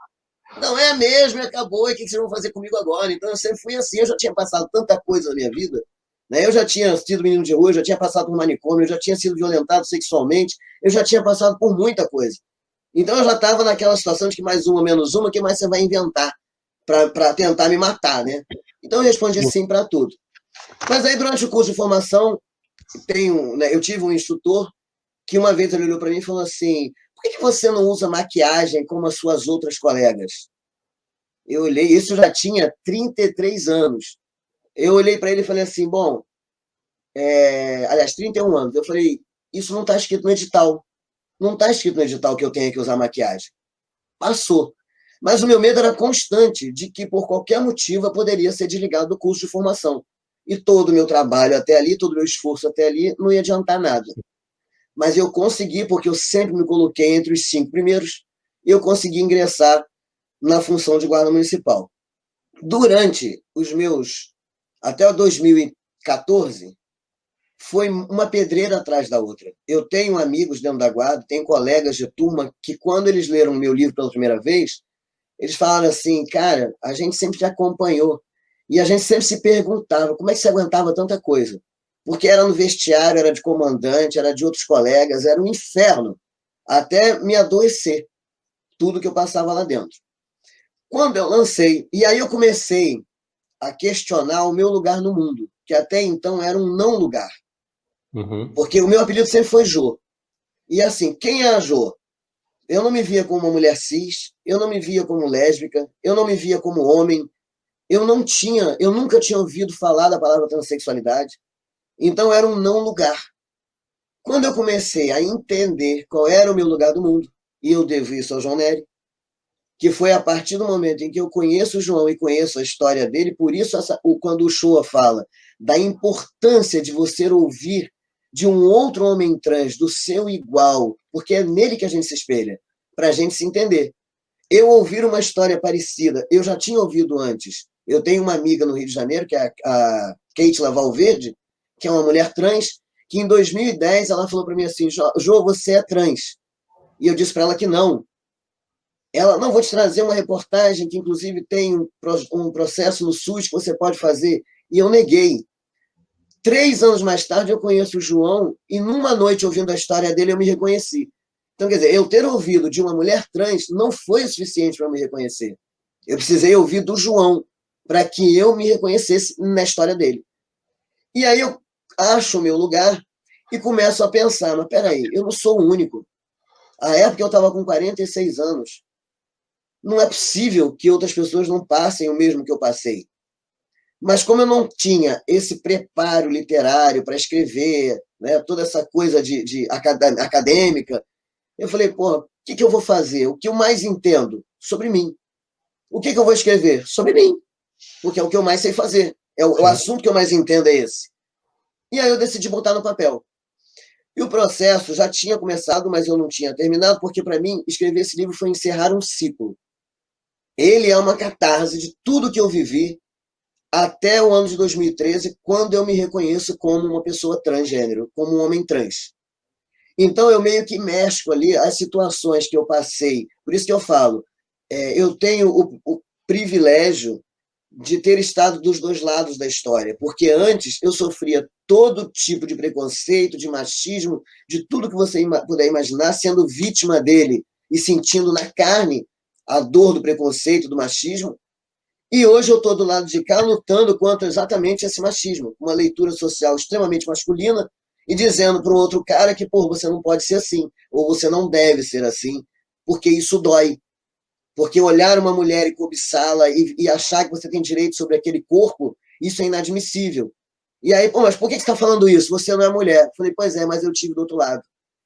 Não é mesmo, e acabou, e o que vocês vão fazer comigo agora? Então eu sempre fui assim, eu já tinha passado tanta coisa na minha vida, né? Eu já tinha sido menino de rua, eu já tinha passado por manicômio, eu já tinha sido violentado sexualmente, eu já tinha passado por muita coisa. Então eu já estava naquela situação de que mais uma, menos uma, o que mais você vai inventar para tentar me matar, né? Então eu respondi sim para tudo. Mas aí durante o curso de formação, eu tive um instrutor que uma vez ele olhou para mim e falou assim, por que você não usa maquiagem como as suas outras colegas? Eu olhei, isso já tinha 33 anos. Eu olhei para ele e falei assim, bom, aliás, 31 anos. Eu falei, isso não está escrito no edital. Não está escrito no edital que eu tenha que usar maquiagem. Passou. Mas o meu medo era constante de que, por qualquer motivo, eu poderia ser desligado do curso de formação. E todo o meu trabalho até ali, todo o meu esforço até ali, não ia adiantar nada. Mas eu consegui, porque eu sempre me coloquei entre os 5 primeiros, e eu consegui ingressar na função de guarda municipal. Durante os meus... até 2014, foi uma pedreira atrás da outra. Eu tenho amigos dentro da guarda, tenho colegas de turma que, quando eles leram o meu livro pela primeira vez, eles falaram assim, cara, a gente sempre te acompanhou. E a gente sempre se perguntava como é que você aguentava tanta coisa. Porque era no vestiário, era de comandante, era de outros colegas, era um inferno. Até me adoecer, tudo que eu passava lá dentro. Quando eu lancei, e aí eu comecei a questionar o meu lugar no mundo, que até então era um não lugar. Porque o meu apelido sempre foi Jô. E assim, quem é a Jô? eu não me via como uma mulher cis, eu não me via como lésbica, eu não me via como homem, eu nunca tinha ouvido falar da palavra transexualidade, então era um não lugar. Quando eu comecei a entender qual era o meu lugar do mundo, e eu devo isso ao João Nery, que foi a partir do momento em que eu conheço o João e conheço a história dele, por isso quando o Shoa fala da importância de você ouvir de um outro homem trans, do seu igual, porque é nele que a gente se espelha, para a gente se entender. Eu ouvir uma história parecida, eu já tinha ouvido antes. Eu tenho uma amiga no Rio de Janeiro, que é a Keitla Valverde, que é uma mulher trans, que em 2010 ela falou para mim assim, Jô, você é trans. E eu disse para ela que não. Ela, não, vou te trazer uma reportagem que inclusive tem um processo no SUS que você pode fazer. E eu neguei. 3 anos mais tarde eu conheço o João e numa noite ouvindo a história dele eu me reconheci. Então, quer dizer, eu ter ouvido de uma mulher trans não foi o suficiente para me reconhecer. Eu precisei ouvir do João para que eu me reconhecesse na história dele. E aí eu acho o meu lugar e começo a pensar, mas peraí, eu não sou o único. À época eu estava com 46 anos. Não é possível que outras pessoas não passem o mesmo que eu passei. Mas como eu não tinha esse preparo literário para escrever, né, toda essa coisa de acadêmica, eu falei, pô, o que eu vou fazer? O que eu mais entendo? Sobre mim. O que eu vou escrever? Sobre mim. Porque é o que eu mais sei fazer. O assunto que eu mais entendo é esse. E aí eu decidi botar no papel. E o processo já tinha começado, mas eu não tinha terminado, porque para mim, escrever esse livro foi encerrar um ciclo. Ele é uma catarse de tudo que eu vivi até o ano de 2013, quando eu me reconheço como uma pessoa transgênero, como um homem trans. Então, eu meio que mesclo ali as situações que eu passei. Por isso que eu falo, eu tenho o privilégio de ter estado dos dois lados da história, porque antes eu sofria todo tipo de preconceito, de machismo, de tudo que você puder imaginar, sendo vítima dele e sentindo na carne a dor do preconceito, do machismo. E hoje eu estou do lado de cá lutando contra exatamente esse machismo, uma leitura social extremamente masculina e dizendo para um outro cara que, pô, você não pode ser assim, ou você não deve ser assim, porque isso dói. Porque olhar uma mulher e cobiçá-la e achar que você tem direito sobre aquele corpo, isso é inadmissível. E aí, pô, mas por que você está falando isso? Você não é mulher. Eu falei, pois é, mas eu tive do outro lado.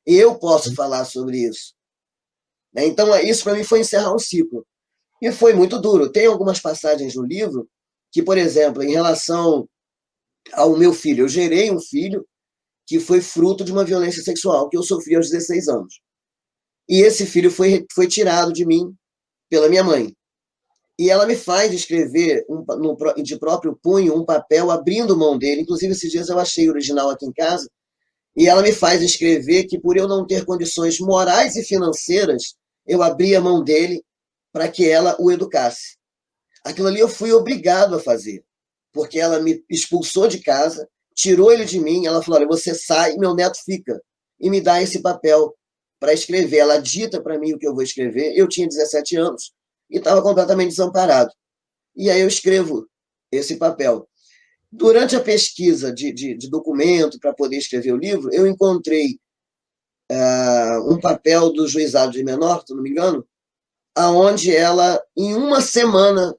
E eu posso falar sobre isso. Então, isso para mim foi encerrar um ciclo. E foi muito duro. Tem algumas passagens no livro que, por exemplo, em relação ao meu filho, eu gerei um filho que foi fruto de uma violência sexual que eu sofri aos 16 anos. E esse filho foi tirado de mim pela minha mãe. E ela me faz escrever de próprio punho um papel abrindo mão dele. Inclusive, esses dias eu achei o original aqui em casa. E ela me faz escrever que, por eu não ter condições morais e financeiras, eu abri a mão dele para que ela o educasse. Aquilo ali eu fui obrigado a fazer, porque ela me expulsou de casa, tirou ele de mim, ela falou, olha, você sai e meu neto fica, e me dá esse papel para escrever. Ela dita para mim o que eu vou escrever, eu tinha 17 anos e estava completamente desamparado. E aí eu escrevo esse papel. Durante a pesquisa de documento para poder escrever o livro, eu encontrei um papel do juizado de menor, se não me engano, aonde ela, em uma semana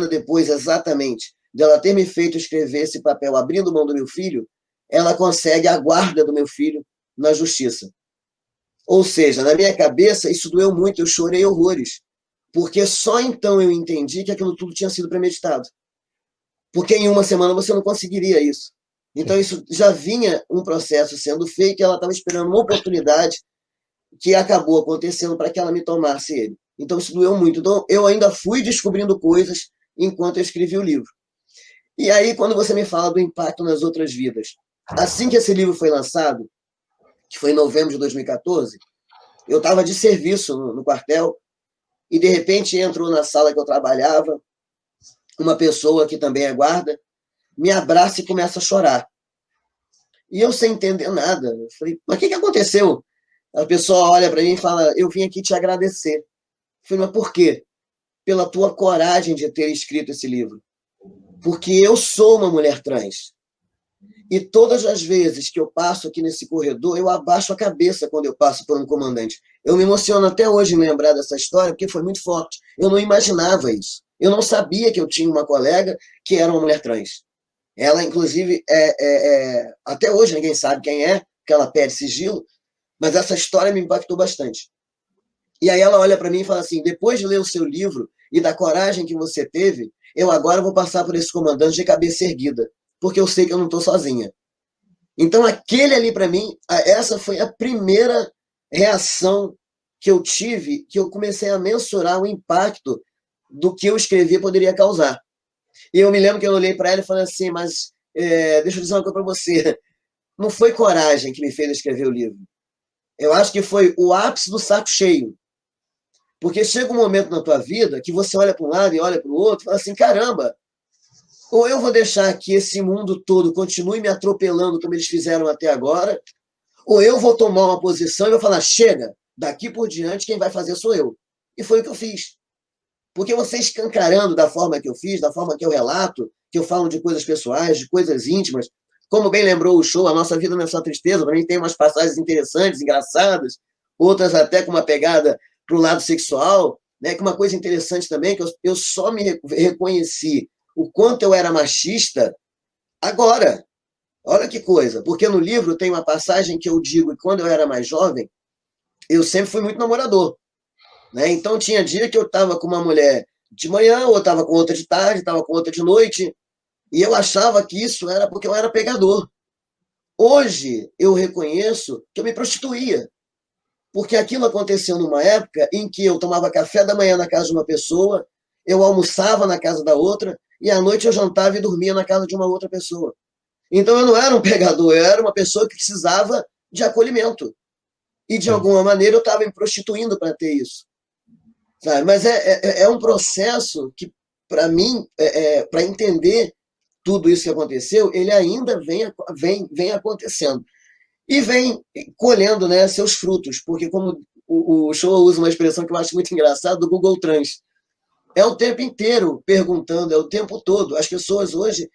depois, exatamente, de ela ter me feito escrever esse papel abrindo mão do meu filho, ela consegue a guarda do meu filho na justiça. Ou seja, na minha cabeça, isso doeu muito, eu chorei horrores, porque só então eu entendi que aquilo tudo tinha sido premeditado. Porque em uma semana você não conseguiria isso. Então isso já vinha um processo sendo feito, e ela estava esperando uma oportunidade que acabou acontecendo para que ela me tomasse ele. Então isso doeu muito. Então eu ainda fui descobrindo coisas enquanto eu escrevi o livro. E aí, quando você me fala do impacto nas outras vidas, assim que esse livro foi lançado, que foi em novembro de 2014, eu estava de serviço no quartel, e de repente entrou na sala que eu trabalhava uma pessoa que também é guarda, me abraça e começa a chorar. E eu sem entender nada, eu falei, mas o que aconteceu? A pessoa olha para mim e fala, eu vim aqui te agradecer. Eu falei, mas por quê? Pela tua coragem de ter escrito esse livro. Porque eu sou uma mulher trans. E todas as vezes que eu passo aqui nesse corredor, eu abaixo a cabeça quando eu passo por um comandante. Eu me emociono até hoje em lembrar dessa história, porque foi muito forte. Eu não imaginava isso. Eu não sabia que eu tinha uma colega que era uma mulher trans. Ela, inclusive, até hoje ninguém sabe quem é, porque ela pede sigilo, mas essa história me impactou bastante. E aí ela olha para mim e fala assim, depois de ler o seu livro e da coragem que você teve, eu agora vou passar por esse comandante de cabeça erguida, porque eu sei que eu não estou sozinha. Então, aquele ali, para mim, essa foi a primeira reação que eu tive, que eu comecei a mensurar o impacto do que eu escrevi poderia causar. E eu me lembro que eu olhei para ela e falei assim, mas deixa eu dizer uma coisa para você, não foi coragem que me fez escrever o livro. Eu acho que foi o ápice do saco cheio. Porque chega um momento na tua vida que você olha para um lado e olha para o outro e fala assim, caramba, ou eu vou deixar que esse mundo todo continue me atropelando como eles fizeram até agora, ou eu vou tomar uma posição e vou falar, chega, daqui por diante quem vai fazer sou eu. E foi o que eu fiz. Porque você escancarando da forma que eu fiz, da forma que eu relato, que eu falo de coisas pessoais, de coisas íntimas, como bem lembrou o show, a nossa vida não é só tristeza, para mim tem umas passagens interessantes, engraçadas, outras até com uma pegada para o lado sexual, né? Que uma coisa interessante também, que eu só me reconheci o quanto eu era machista agora. Olha que coisa, porque no livro tem uma passagem que eu digo que quando eu era mais jovem, eu sempre fui muito namorador. Né? Então tinha dia que eu estava com uma mulher de manhã, ou estava com outra de tarde, estava com outra de noite, e eu achava que isso era porque eu era pegador. Hoje eu reconheço que eu me prostituía, porque aquilo aconteceu numa época em que eu tomava café da manhã na casa de uma pessoa, eu almoçava na casa da outra, e à noite eu jantava e dormia na casa de uma outra pessoa. Então eu não era um pegador, eu era uma pessoa que precisava de acolhimento. E de alguma maneira eu estava me prostituindo para ter isso. Sabe? Mas é um processo que, para mim, para entender tudo isso que aconteceu, ele ainda vem acontecendo. E vem colhendo, né, seus frutos, porque como o show usa uma expressão que eu acho muito engraçada, do Google Trans. É o tempo inteiro perguntando, é o tempo todo. As pessoas hoje,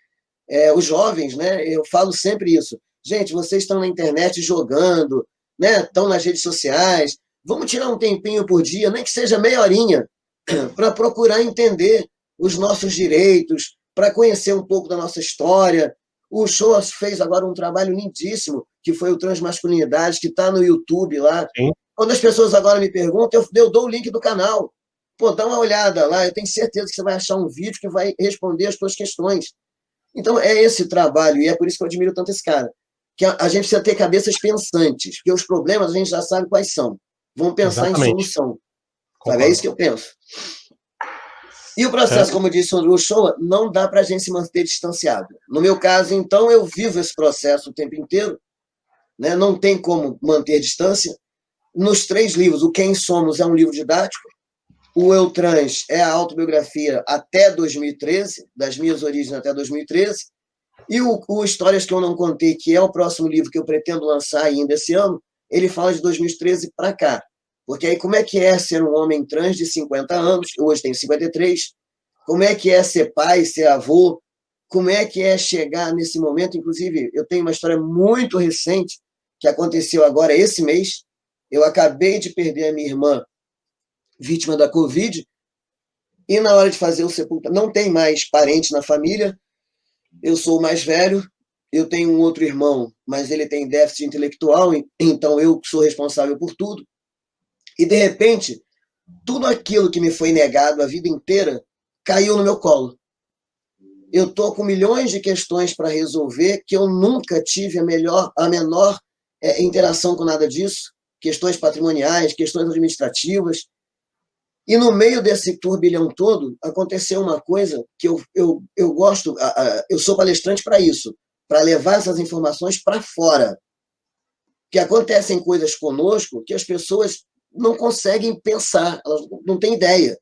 os jovens, né, eu falo sempre isso. Gente, vocês estão na internet jogando, né, estão nas redes sociais, vamos tirar um tempinho por dia, nem que seja meia horinha, para procurar entender os nossos direitos, para conhecer um pouco da nossa história. O show fez agora um trabalho lindíssimo, que foi o Transmasculinidade, que está no YouTube lá. Sim. Quando as pessoas agora me perguntam, eu dou o link do canal. Pô, dá uma olhada lá, eu tenho certeza que você vai achar um vídeo que vai responder as suas questões. Então, é esse trabalho, e é por isso que eu admiro tanto esse cara. Que a gente precisa ter cabeças pensantes, porque os problemas a gente já sabe quais são. Vamos pensar em solução. Sabe? É isso que eu penso. E o processo, como disse o Show, não dá para a gente se manter distanciado. No meu caso, então, eu vivo esse processo o tempo inteiro, né? Não tem como manter distância. Nos 3 livros, o Quem Somos é um livro didático, o Eu Trans é a autobiografia até 2013, das minhas origens até 2013, e o Histórias que eu não contei, que é o próximo livro que eu pretendo lançar ainda esse ano, ele fala de 2013 para cá. Porque aí como é que é ser um homem trans de 50 anos, hoje tenho 53, como é que é ser pai, ser avô, como é que é chegar nesse momento, inclusive eu tenho uma história muito recente que aconteceu agora esse mês, eu acabei de perder a minha irmã vítima da Covid, e na hora de fazer o sepultamento, não tem mais parente na família, eu sou o mais velho, eu tenho um outro irmão, mas ele tem déficit intelectual, então eu sou responsável por tudo. E, de repente, tudo aquilo que me foi negado a vida inteira caiu no meu colo. Eu estou com milhões de questões para resolver que eu nunca tive a menor interação com nada disso, questões patrimoniais, questões administrativas. E no meio desse turbilhão todo, aconteceu uma coisa que eu gosto, eu sou palestrante para isso, para levar essas informações para fora. Que acontecem coisas conosco que as pessoas não conseguem pensar, elas não têm ideia.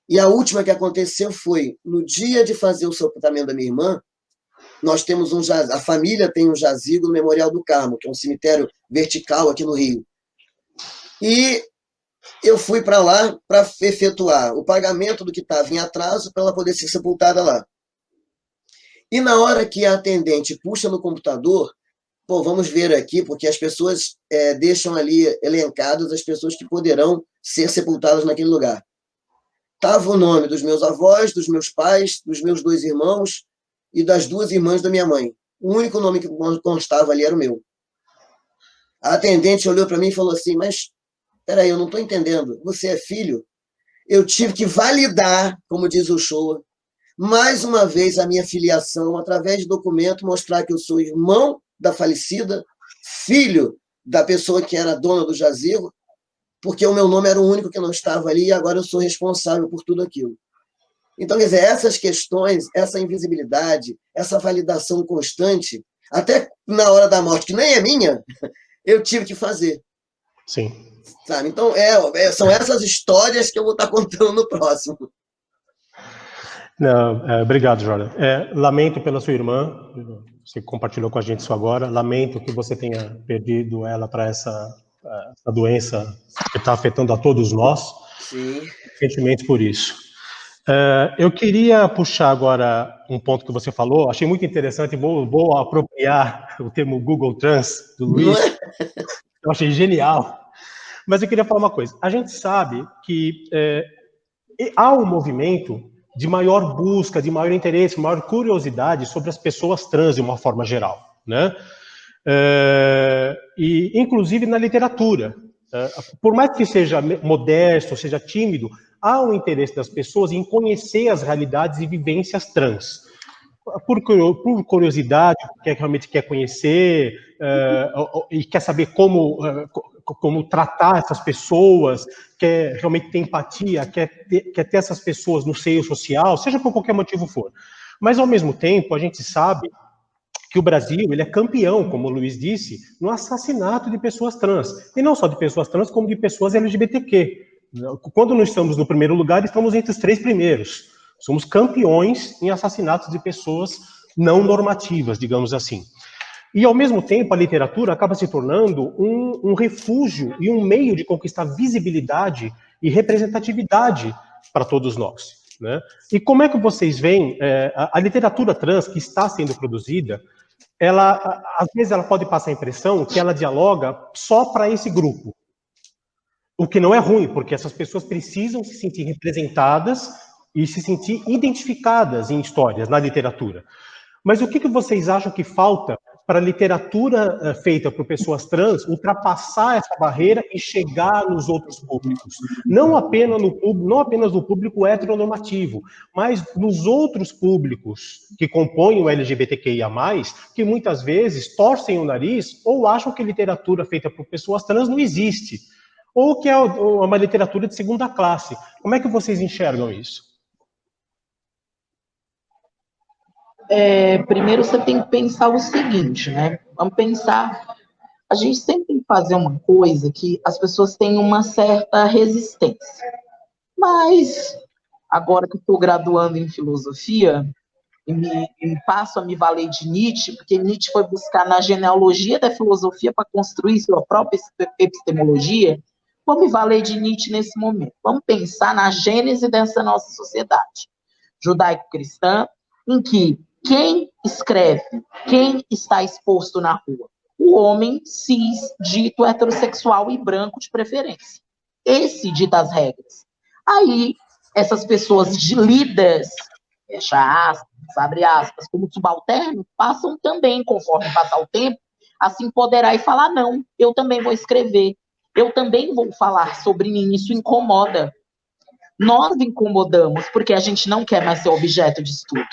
E a última que aconteceu foi, no dia de fazer o sepultamento da minha irmã, nós temos a família tem um jazigo no Memorial do Carmo, que é um cemitério vertical aqui no Rio. E eu fui para lá para efetuar o pagamento do que estava em atraso para ela poder ser sepultada lá. E na hora que a atendente puxa no computador, pô, vamos ver aqui, porque as pessoas deixam ali elencadas as pessoas que poderão ser sepultadas naquele lugar. Estava o nome dos meus avós, dos meus pais, dos meus 2 irmãos e das 2 irmãs da minha mãe. O único nome que constava ali era o meu. A atendente olhou para mim e falou assim, mas, peraí, eu não estou entendendo, você é filho? Eu tive que validar, como diz o Shoa, mais uma vez a minha filiação, através de documento, mostrar que eu sou irmão da falecida, filho da pessoa que era dona do jazigo, porque o meu nome era o único que não estava ali e agora eu sou responsável por tudo aquilo. Então, quer dizer, essas questões, essa invisibilidade, essa validação constante, até na hora da morte, que nem é minha, eu tive que fazer. Sim. Sabe? Então, são essas histórias que eu vou estar contando no próximo. Não, obrigado, Jordan. Lamento pela sua irmã, você compartilhou com a gente isso agora, lamento que você tenha perdido ela para essa doença que está afetando a todos nós. Sim. Sentimentos por isso. Eu queria puxar agora um ponto que você falou, achei muito interessante, vou apropriar o termo Google Trans do Luiz, eu achei genial, mas eu queria falar uma coisa, a gente sabe que há um movimento de maior busca, de maior interesse, maior curiosidade sobre as pessoas trans de uma forma geral, né? E inclusive na literatura, por mais que seja modesto, seja tímido, há um interesse das pessoas em conhecer as realidades e vivências trans. Por curiosidade, porque realmente quer conhecer e quer saber como tratar essas pessoas, quer realmente ter empatia, quer ter essas pessoas no seio social, seja por qualquer motivo for. Mas, ao mesmo tempo, a gente sabe que o Brasil ele é campeão, como o Luiz disse, no assassinato de pessoas trans. E não só de pessoas trans, como de pessoas LGBTQ. Quando não estamos no primeiro lugar, estamos entre os 3 primeiros. Somos campeões em assassinatos de pessoas não normativas, digamos assim. E, ao mesmo tempo, a literatura acaba se tornando um refúgio e um meio de conquistar visibilidade e representatividade para todos nós, né? E como é que vocês veem a literatura trans que está sendo produzida, às vezes ela pode passar a impressão que ela dialoga só para esse grupo. O que não é ruim, porque essas pessoas precisam se sentir representadas e se sentir identificadas em histórias, na literatura. Mas o que vocês acham que falta para a literatura feita por pessoas trans ultrapassar essa barreira e chegar nos outros públicos? Não apenas no público heteronormativo, mas nos outros públicos que compõem o LGBTQIA+, que muitas vezes torcem o nariz ou acham que literatura feita por pessoas trans não existe, ou que é uma literatura de segunda classe. Como é que vocês enxergam isso? Primeiro você tem que pensar o seguinte, né? Vamos pensar, a gente sempre tem que fazer uma coisa que as pessoas têm uma certa resistência. Mas, agora que estou graduando em filosofia, e passo a me valer de Nietzsche, porque Nietzsche foi buscar na genealogia da filosofia para construir sua própria epistemologia, vou me valer de Nietzsche nesse momento. Vamos pensar na gênese dessa nossa sociedade judaico-cristã, em que quem escreve, quem está exposto na rua? O homem cis, dito heterossexual e branco de preferência. Esse dita as regras. Aí, essas pessoas lidas, fecha aspas, abre aspas, como subalternos, passam também, conforme passar o tempo, a se empoderar e falar, não, eu também vou escrever, eu também vou falar sobre mim, isso incomoda. Nós incomodamos porque a gente não quer mais ser objeto de estudo.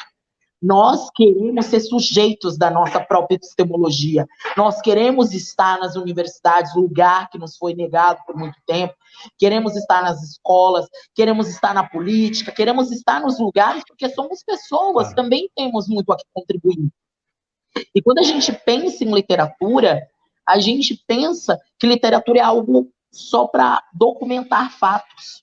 Nós queremos ser sujeitos da nossa própria epistemologia. Nós queremos estar nas universidades, lugar que nos foi negado por muito tempo. Queremos estar nas escolas, queremos estar na política, queremos estar nos lugares porque somos pessoas, também temos muito a contribuir. E quando a gente pensa em literatura, a gente pensa que literatura é algo só para documentar fatos.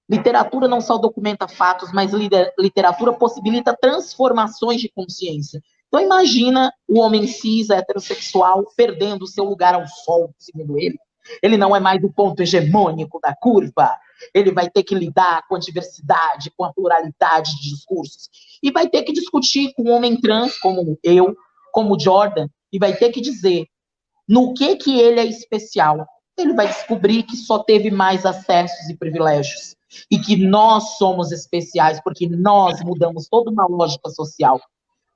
Literatura não só documenta fatos, mas literatura possibilita transformações de consciência. Então imagina o homem cis, heterossexual, perdendo o seu lugar ao sol, segundo ele. Ele não é mais o ponto hegemônico da curva. ele vai ter que lidar com a diversidade, com a pluralidade de discursos, e vai ter que discutir com um homem trans como eu, como Jordan, e vai ter que dizer no que ele é especial. Ele vai descobrir que só teve mais acessos e privilégios, e que nós somos especiais, porque nós mudamos toda uma lógica social.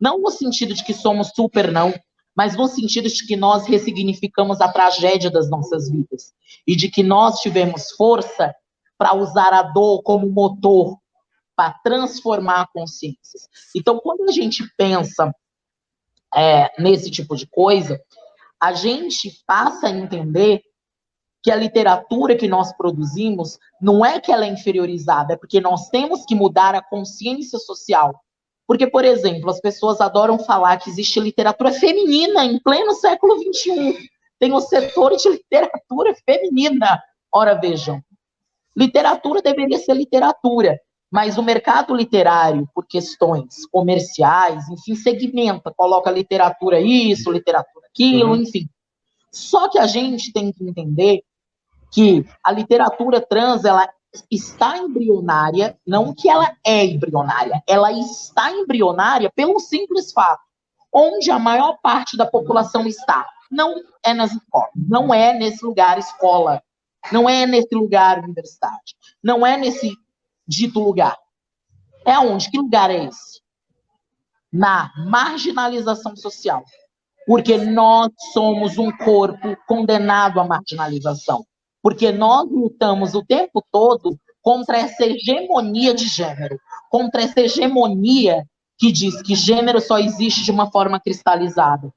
Não no sentido de que somos super, não, mas no sentido de que nós ressignificamos a tragédia das nossas vidas, e de que nós tivemos força para usar a dor como motor para transformar consciências. Então, quando a gente pensa nesse tipo de coisa, a gente passa a entender que a literatura que nós produzimos não é que ela é inferiorizada, é porque nós temos que mudar a consciência social. Porque, por exemplo, as pessoas adoram falar que existe literatura feminina em pleno século XXI. Tem o setor de literatura feminina. Ora, vejam, literatura deveria ser literatura, mas o mercado literário, por questões comerciais, enfim, segmenta, coloca literatura isso, literatura aquilo, enfim. Só que a gente tem que entender que a literatura trans, ela está embrionária, não que ela é embrionária, ela está embrionária pelo simples fato, onde a maior parte da população está. Não é nas escolas, não é nesse lugar escola, não é nesse lugar universidade, não é nesse dito lugar. É onde? Que lugar é esse? Na marginalização social. Porque nós somos um corpo condenado à marginalização. Porque nós lutamos o tempo todo contra essa hegemonia de gênero, contra essa hegemonia que diz que gênero só existe de uma forma cristalizada.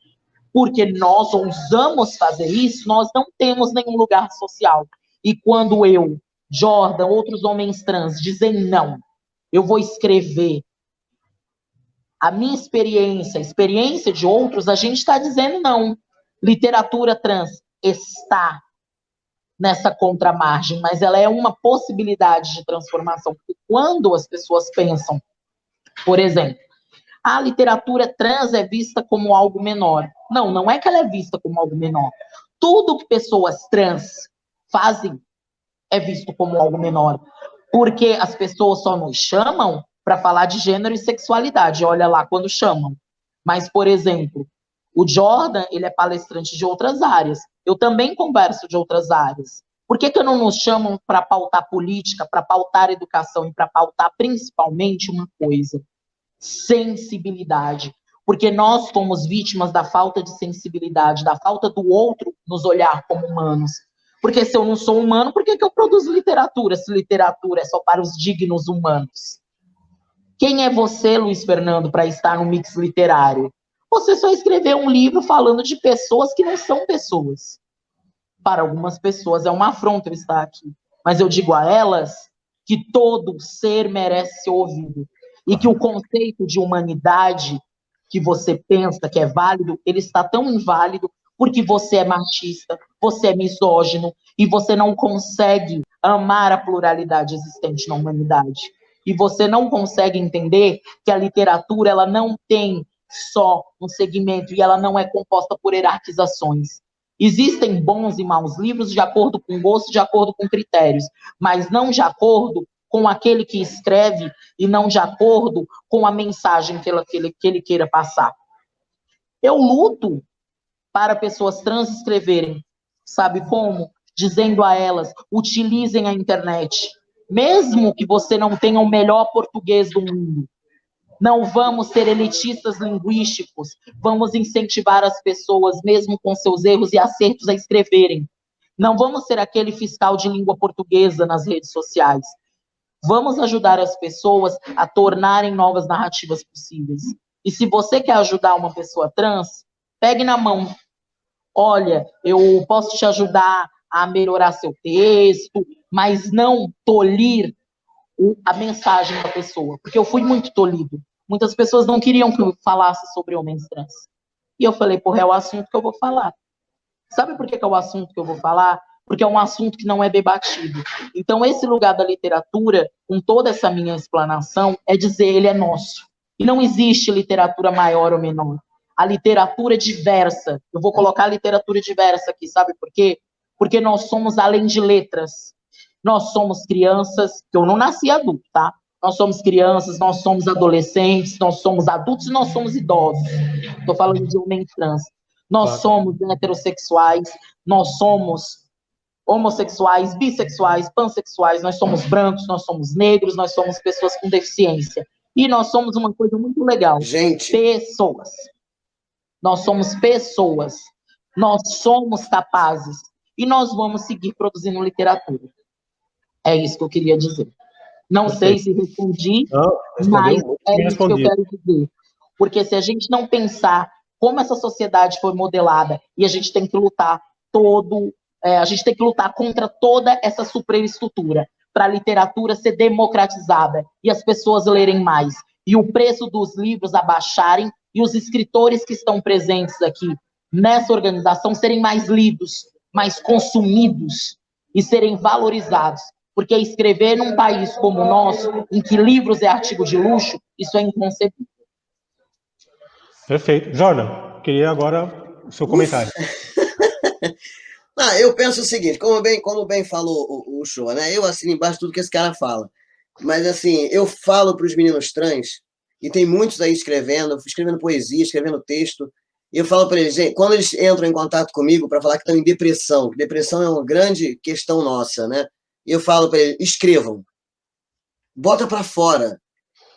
Porque nós ousamos fazer isso, nós não temos nenhum lugar social. E quando eu, Jordan, outros homens trans dizem não, eu vou escrever a minha experiência, a experiência de outros, a gente está dizendo não. Literatura trans está nessa contramargem, mas ela é uma possibilidade de transformação. Porque quando as pessoas pensam, por exemplo, a literatura trans é vista como algo menor. Não, não é que ela é vista como algo menor. Tudo que pessoas trans fazem é visto como algo menor. Porque as pessoas só nos chamam para falar de gênero e sexualidade. Olha lá quando chamam. Mas, por exemplo, o Jordan, ele é palestrante de outras áreas. Eu também converso de outras áreas. Por que não nos chamam para pautar política, para pautar educação e para pautar principalmente uma coisa? Sensibilidade. Porque nós fomos vítimas da falta de sensibilidade, da falta do outro nos olhar como humanos. Porque se eu não sou humano, por que eu produzo literatura, se literatura é só para os dignos humanos? Quem é você, Luiz Fernando, para estar no mix literário? Você só escreveu um livro falando de pessoas que não são pessoas. Para algumas pessoas é uma afronta eu estar aqui. Mas eu digo a elas que todo ser merece ser ouvido. E que o conceito de humanidade que você pensa que é válido, ele está tão inválido porque você é machista, você é misógino e você não consegue amar a pluralidade existente na humanidade. E você não consegue entender que a literatura ela não tem só um segmento e ela não é composta por hierarquizações. Existem bons e maus livros de acordo com gosto, de acordo com critérios, mas não de acordo com aquele que escreve e não de acordo com a mensagem que ele queira passar. Eu luto para pessoas trans escreverem, sabe como? Dizendo a elas, utilizem a internet, mesmo que você não tenha o melhor português do mundo. Não vamos ser elitistas linguísticos, vamos incentivar as pessoas, mesmo com seus erros e acertos, a escreverem. Não vamos ser aquele fiscal de língua portuguesa nas redes sociais. Vamos ajudar as pessoas a tornarem novas narrativas possíveis. E se você quer ajudar uma pessoa trans, pegue na mão. Olha, eu posso te ajudar a melhorar seu texto, mas não tolir a mensagem da pessoa. Porque eu fui muito tolido. Muitas pessoas não queriam que eu falasse sobre homens trans. E eu falei, porra, é o assunto que eu vou falar. Sabe por que é o assunto que eu vou falar? Porque é um assunto que não é debatido. Então, esse lugar da literatura, com toda essa minha explanação, é dizer, ele é nosso. E não existe literatura maior ou menor. A literatura diversa, eu vou colocar a literatura diversa aqui, sabe por quê? Porque nós somos além de letras. nós somos crianças, que eu não nasci adulto, tá? Nós somos crianças, nós somos adolescentes, nós somos adultos e nós somos idosos. Estou falando de homem trans. Nós somos heterossexuais, nós somos homossexuais, bissexuais, pansexuais, nós somos brancos, nós somos negros, nós somos pessoas com deficiência. E nós somos uma coisa muito legal. Gente. Pessoas. Nós somos pessoas. Nós somos capazes. E nós vamos seguir produzindo literatura. É isso que eu queria dizer. Não sei se respondi, mas é isso que eu quero dizer. Porque se a gente não pensar como essa sociedade foi modelada, e a gente tem que lutar a gente tem que lutar contra toda essa superestrutura, para a literatura ser democratizada, e as pessoas lerem mais, e o preço dos livros abaixarem, e os escritores que estão presentes aqui nessa organização serem mais lidos, mais consumidos, e serem valorizados. Porque escrever num país como o nosso, em que livros é artigo de luxo, isso é inconcebível. Perfeito. Jordan, queria agora o seu comentário. Eu penso o seguinte, como bem falou o Shoa, né? Eu assino embaixo tudo que esse cara fala. Mas, assim, eu falo para os meninos trans, e tem muitos aí escrevendo poesia, escrevendo texto, e eu falo para eles, gente, quando eles entram em contato comigo para falar que estão em depressão, que depressão é uma grande questão nossa, né? E eu falo para eles, escrevam. Bota para fora.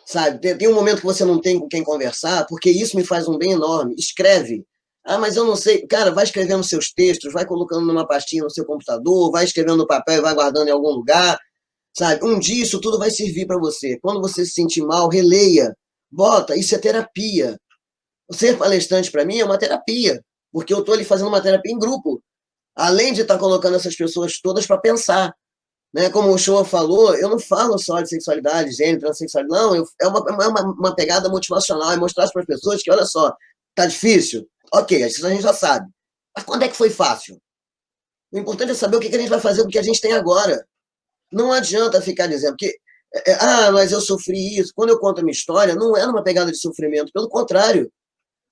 Sabe? Tem um momento que você não tem com quem conversar, porque isso me faz um bem enorme. Escreve. Mas eu não sei. Cara, vai escrevendo seus textos, vai colocando numa pastinha no seu computador, vai escrevendo no papel e vai guardando em algum lugar. Sabe? Um dia isso tudo vai servir para você. Quando você se sentir mal, releia. Bota. Isso é terapia. Ser palestrante, para mim, é uma terapia. Porque eu estou ali fazendo uma terapia em grupo. Além de estar colocando essas pessoas todas para pensar. Né? Como o Shoa falou, eu não falo só de sexualidade, gênero, transexualidade, não, é uma pegada motivacional, é mostrar para as pessoas que, olha só, tá difícil? Ok, isso a gente já sabe. Mas quando é que foi fácil? O importante é saber o que a gente vai fazer com o que a gente tem agora. Não adianta ficar dizendo que, mas eu sofri isso. Quando eu conto a minha história, não é numa pegada de sofrimento, pelo contrário.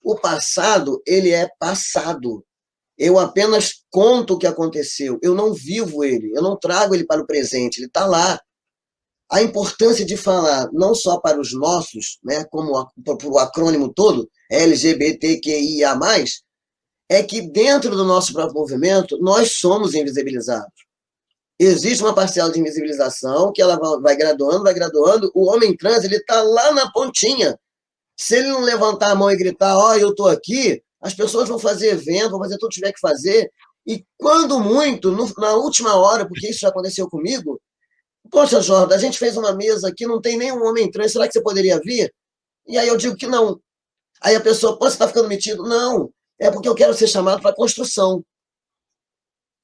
O passado, ele é passado. Eu apenas conto o que aconteceu, eu não vivo ele, eu não trago ele para o presente, ele está lá. A importância de falar, não só para os nossos, né, como para o acrônimo todo, LGBTQIA+, é que dentro do nosso próprio movimento, nós somos invisibilizados. Existe uma parcela de invisibilização que ela vai graduando, o homem trans, ele está lá na pontinha. Se ele não levantar a mão e gritar, eu estou aqui, as pessoas vão fazer evento, vão fazer tudo que tiver que fazer, e quando muito, na última hora, porque isso já aconteceu comigo, poxa, Jordan, a gente fez uma mesa aqui, não tem nenhum homem trans, será que você poderia vir? E aí eu digo que não. Aí a pessoa, você está ficando metido? Não, é porque eu quero ser chamado para construção.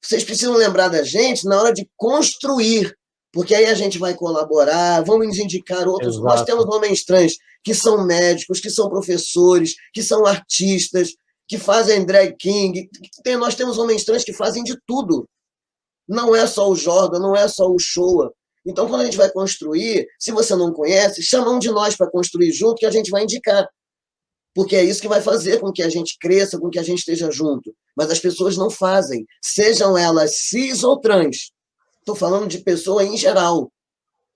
Vocês precisam lembrar da gente na hora de construir, porque aí a gente vai colaborar, vamos indicar outros. Exato. Nós temos homens trans que são médicos, que são professores, que são artistas, que fazem drag king. Nós temos homens trans que fazem de tudo. Não é só o Jordan, não é só o Shoa. Então, quando a gente vai construir, se você não conhece, chama um de nós para construir junto, que a gente vai indicar. Porque é isso que vai fazer com que a gente cresça, com que a gente esteja junto. Mas as pessoas não fazem, sejam elas cis ou trans. Estou falando de pessoa em geral.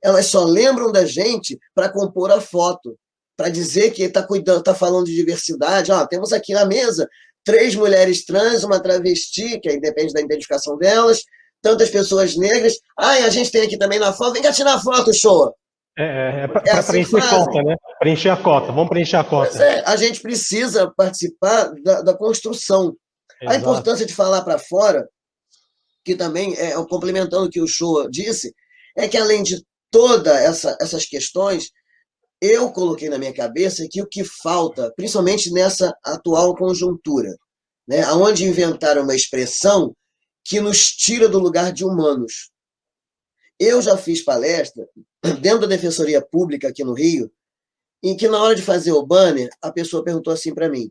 Elas só lembram da gente para compor a foto, para dizer que está falando de diversidade. Temos aqui na mesa 3 mulheres trans, uma travesti, que aí depende da identificação delas, tantas pessoas negras. A gente tem aqui também na foto. Vem cá tirar a foto, Shoa. Para assim preencher a cota, né? Preencher a cota. Vamos preencher a cota. A gente precisa participar da construção. Exato. A importância de falar para fora, que também, complementando o que o Shoa disse, é que além de todas essas questões, eu coloquei na minha cabeça que o que falta, principalmente nessa atual conjuntura, né, onde inventaram uma expressão que nos tira do lugar de humanos. Eu já fiz palestra dentro da Defensoria Pública aqui no Rio, em que na hora de fazer o banner, a pessoa perguntou assim para mim,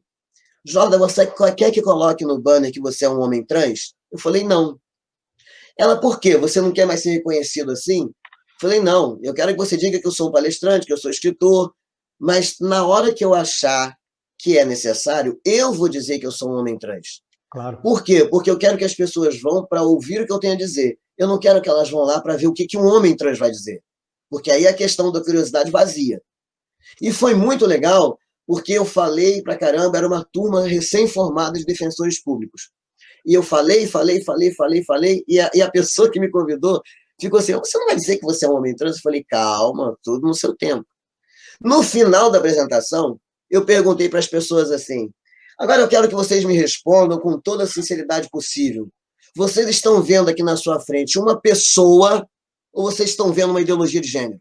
Jordan, você quer que coloque no banner que você é um homem trans? Eu falei, não. Ela, por quê? Você não quer mais ser reconhecido assim? Eu falei, não, eu quero que você diga que eu sou um palestrante, que eu sou escritor, mas na hora que eu achar que é necessário, eu vou dizer que eu sou um homem trans. Claro. Por quê? Porque eu quero que as pessoas vão para ouvir o que eu tenho a dizer. eu não quero que elas vão lá para ver o que um homem trans vai dizer, porque aí é a questão da curiosidade vazia. E foi muito legal, porque eu falei pra caramba, era uma turma recém-formada de defensores públicos. E eu falei, e a pessoa que me convidou ficou assim, você não vai dizer que você é um homem trans? Eu falei, calma, tudo no seu tempo. No final da apresentação, eu perguntei para as pessoas assim, agora eu quero que vocês me respondam com toda a sinceridade possível. Vocês estão vendo aqui na sua frente uma pessoa ou vocês estão vendo uma ideologia de gênero?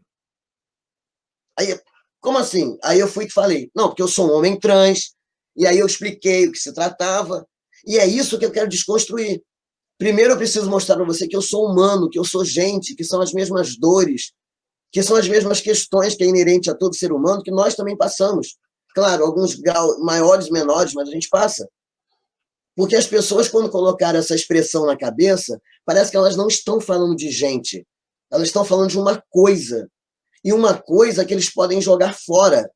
Aí, como assim? Aí eu fui e falei, não, porque eu sou um homem trans, e aí eu expliquei o que se tratava, e é isso que eu quero desconstruir. Primeiro eu preciso mostrar para você que eu sou humano, que eu sou gente, que são as mesmas dores, que são as mesmas questões que é inerente a todo ser humano, que nós também passamos. Claro, alguns graus maiores, menores, mas a gente passa. Porque as pessoas, quando colocaram essa expressão na cabeça, parece que elas não estão falando de gente, elas estão falando de uma coisa. E uma coisa que eles podem jogar fora.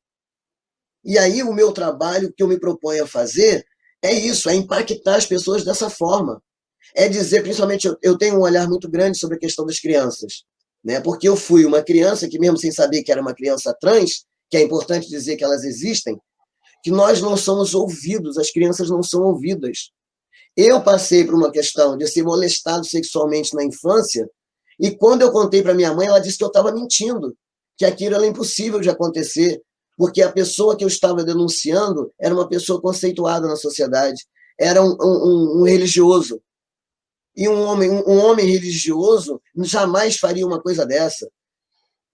E aí o meu trabalho que eu me proponho a fazer é isso, é impactar as pessoas dessa forma. É dizer, principalmente, eu tenho um olhar muito grande sobre a questão das crianças, né? Porque eu fui uma criança que, mesmo sem saber que era uma criança trans, que é importante dizer que elas existem, que nós não somos ouvidos, as crianças não são ouvidas. Eu passei por uma questão de ser molestado sexualmente na infância, e quando eu contei para minha mãe, ela disse que eu estava mentindo, que aquilo era impossível de acontecer, porque a pessoa que eu estava denunciando era uma pessoa conceituada na sociedade, era um religioso. E um homem religioso jamais faria uma coisa dessa.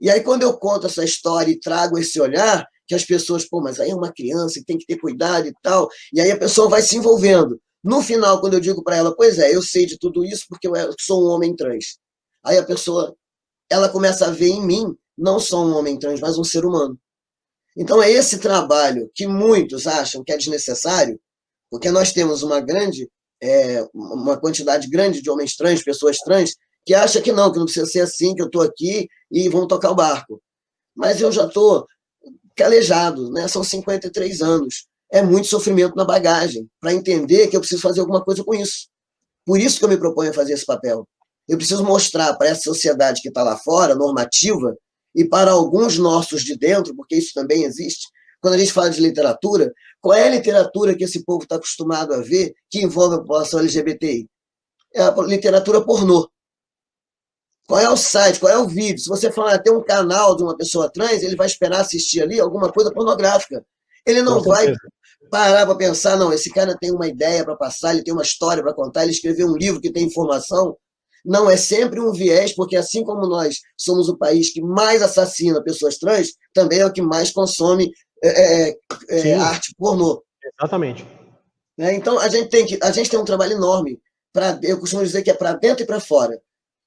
E aí, quando eu conto essa história e trago esse olhar, que as pessoas, pô, mas aí é uma criança, tem que ter cuidado e tal, e aí a pessoa vai se envolvendo. No final, quando eu digo para ela, pois é, eu sei de tudo isso porque eu sou um homem trans. Aí a pessoa, ela começa a ver em mim não só um homem trans, mas um ser humano. Então é esse trabalho que muitos acham que é desnecessário, porque nós temos uma quantidade grande de homens trans, pessoas trans, que acha que não precisa ser assim, que eu estou aqui e vão tocar o barco. Mas eu já estou calejado, né? São 53 anos. É muito sofrimento na bagagem, para entender que eu preciso fazer alguma coisa com isso. Por isso que eu me proponho a fazer esse papel. Eu preciso mostrar para essa sociedade que está lá fora, normativa, e para alguns nossos de dentro, porque isso também existe, quando a gente fala de literatura, qual é a literatura que esse povo está acostumado a ver que envolve a população LGBTI? É a literatura pornô. Qual é o site, qual é o vídeo? Se você falar, tem um canal de uma pessoa trans, ele vai esperar assistir ali alguma coisa pornográfica. Ele não vai parar para pensar, não, esse cara tem uma ideia para passar, ele tem uma história para contar, ele escreveu um livro que tem informação. Não, é sempre um viés, porque assim como nós somos o país que mais assassina pessoas trans, também é o que mais consome arte pornô. Exatamente. Então, a gente tem um trabalho enorme. Eu costumo dizer que é para dentro e para fora.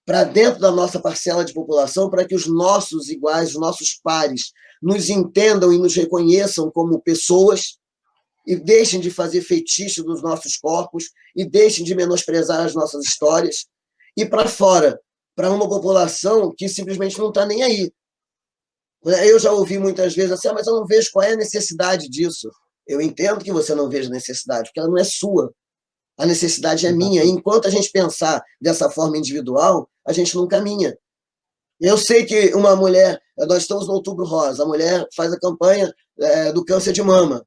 Para dentro da nossa parcela de população, para que os nossos iguais, os nossos pares, nos entendam e nos reconheçam como pessoas e deixem de fazer feitiço dos nossos corpos e deixem de menosprezar as nossas histórias. E para fora, para uma população que simplesmente não está nem aí. Eu já ouvi muitas vezes assim, mas eu não vejo qual é a necessidade disso. Eu entendo que você não veja necessidade, porque ela não é sua. A necessidade é minha. E enquanto a gente pensar dessa forma individual, a gente não caminha. Eu sei que uma mulher, nós estamos no Outubro Rosa, a mulher faz a campanha do câncer de mama.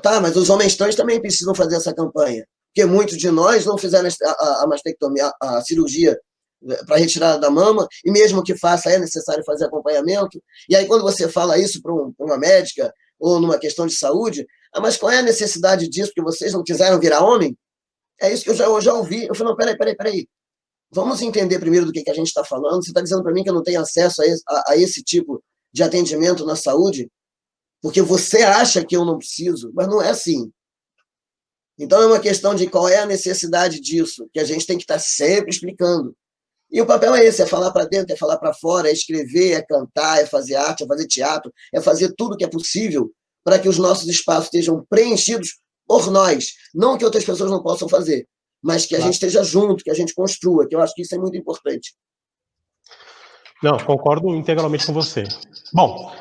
Tá, mas os homens trans também precisam fazer essa campanha. Porque muitos de nós não fizeram a mastectomia, a cirurgia para retirada da mama, e mesmo que faça, é necessário fazer acompanhamento. E aí, quando você fala isso para uma médica, ou numa questão de saúde, mas qual é a necessidade disso, que vocês não quiseram virar homem? É isso que eu já ouvi. Eu falei, não, peraí. Vamos entender primeiro do que a gente está falando. Você está dizendo para mim que eu não tenho acesso a esse tipo de atendimento na saúde? Porque você acha que eu não preciso, mas não é assim. Então, é uma questão de qual é a necessidade disso, que a gente tem que estar sempre explicando. E o papel é esse, é falar para dentro, é falar para fora, é escrever, é cantar, é fazer arte, é fazer teatro, é fazer tudo que é possível para que os nossos espaços estejam preenchidos por nós. Não que outras pessoas não possam fazer, mas que a gente esteja junto, que a gente construa, que eu acho que isso é muito importante. Não, concordo integralmente com você. Bom,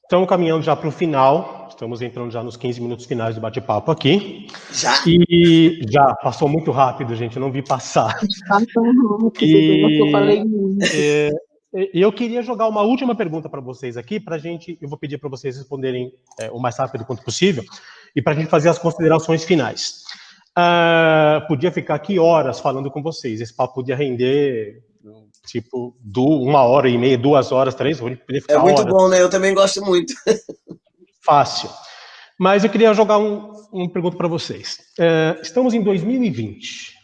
estamos caminhando já para o final. Estamos entrando já nos 15 minutos finais do bate-papo aqui. Já? E já passou muito rápido, gente, eu não vi passar. Eu falei muito. E eu queria jogar uma última pergunta para vocês aqui, eu vou pedir para vocês responderem o mais rápido quanto possível, e para a gente fazer as considerações finais. Podia ficar aqui horas falando com vocês, esse papo podia render, tipo, 1h30, 2 horas, 3 horas, podia ficar muito horas. bom, né? Eu também gosto muito. Fácil. Mas eu queria jogar uma pergunta para vocês. Estamos em 2020.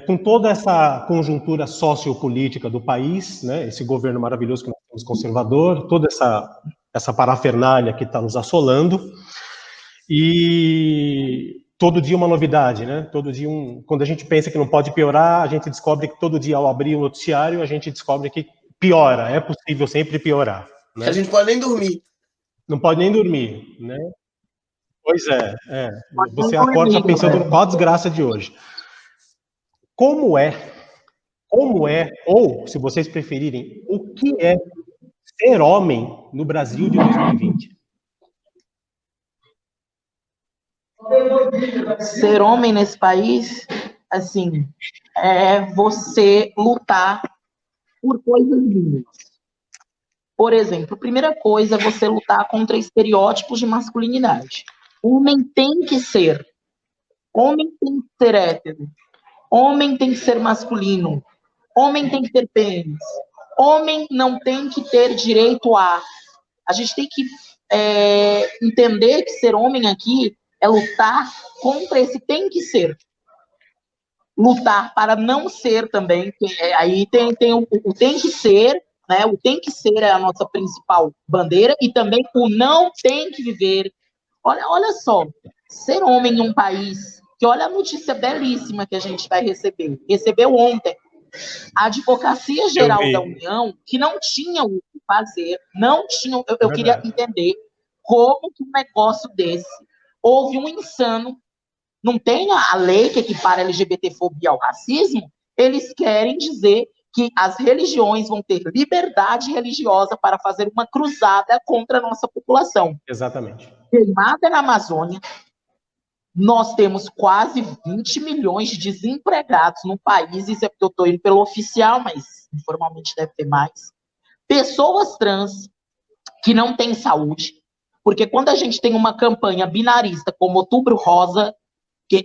Com toda essa conjuntura sociopolítica do país, né, esse governo maravilhoso que nós temos conservador, toda essa parafernália que está nos assolando, e todo dia uma novidade, né? Todo dia quando a gente pensa que não pode piorar, a gente descobre que todo dia ao abrir o noticiário, a gente descobre que piora, é possível sempre piorar. Né? A gente pode nem dormir. Não pode nem dormir, né? Pois é. Você acorda já pensando qual a desgraça de hoje. Como é, ou, se vocês preferirem, o que é ser homem no Brasil de 2020? Ser homem nesse país, assim, é você lutar por coisas mínimas. Por exemplo, a primeira coisa é você lutar contra estereótipos de masculinidade. Homem tem que ser hétero. Homem tem que ser masculino. Homem tem que ter pênis. Homem não tem que ter direito a. A gente tem que entender que ser homem aqui é lutar contra esse tem que ser. Lutar para não ser também. Aí tem o tem que ser, né? O tem que ser é a nossa principal bandeira, e também o não tem que viver. Olha só, ser homem em um país que, olha a notícia belíssima que a gente vai receber. Recebeu ontem. A Advocacia Geral da União, que não tinha o que fazer, não tinha. Eu queria entender como que um negócio desse houve um insano. Não tem a lei que equipara a LGBTfobia ao racismo. Eles querem dizer que as religiões vão ter liberdade religiosa para fazer uma cruzada contra a nossa população. Exatamente. Queimada na Amazônia. Nós temos quase 20 milhões de desempregados no país, isso é porque eu estou indo pelo oficial, mas informalmente deve ter mais. Pessoas trans que não têm saúde, porque quando a gente tem uma campanha binarista como Outubro Rosa,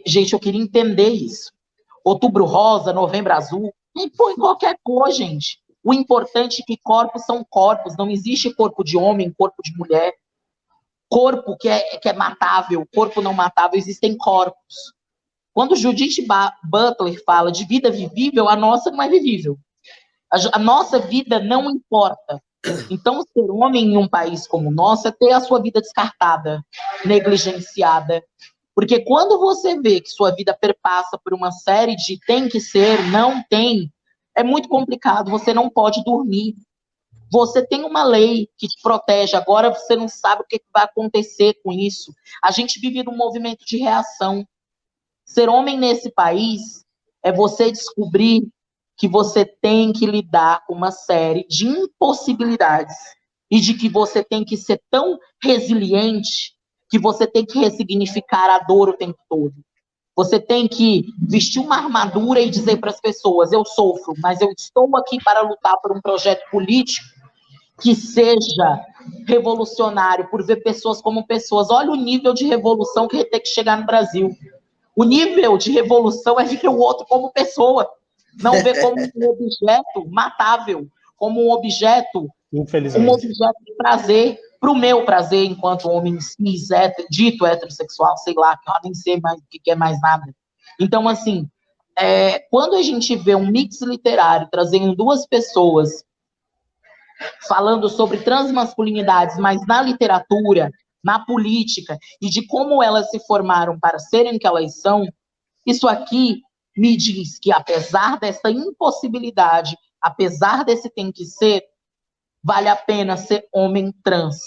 gente, eu queria entender isso. Outubro Rosa, Novembro Azul, e põe qualquer cor, gente. O importante é que corpos são corpos, não existe corpo de homem, corpo de mulher. Corpo que é matável, corpo não matável, existem corpos. Quando Judith Butler fala de vida vivível, a nossa não é vivível. A nossa vida não importa. Então, ser homem em um país como o nosso é ter a sua vida descartada, negligenciada. Porque quando você vê que sua vida perpassa por uma série de tem que ser, não tem, é muito complicado, você não pode dormir. Você tem uma lei que te protege, agora você não sabe o que vai acontecer com isso. A gente vive num movimento de reação. Ser homem nesse país é você descobrir que você tem que lidar com uma série de impossibilidades e de que você tem que ser tão resiliente que você tem que ressignificar a dor o tempo todo. Você tem que vestir uma armadura e dizer para as pessoas, eu sofro, mas eu estou aqui para lutar por um projeto político que seja revolucionário, por ver pessoas como pessoas. Olha o nível de revolução que tem que chegar no Brasil. O nível de revolução é ver o outro como pessoa, não ver como um objeto matável, como um objeto de prazer, para o meu prazer enquanto homem cis, dito heterossexual, sei lá, que eu nem sei mais o que é mais nada. Então, assim, quando a gente vê um mix literário trazendo duas pessoas falando sobre transmasculinidades, mas na literatura, na política, e de como elas se formaram para serem o que elas são, isso aqui me diz que, apesar dessa impossibilidade, apesar desse tem que ser, vale a pena ser homem trans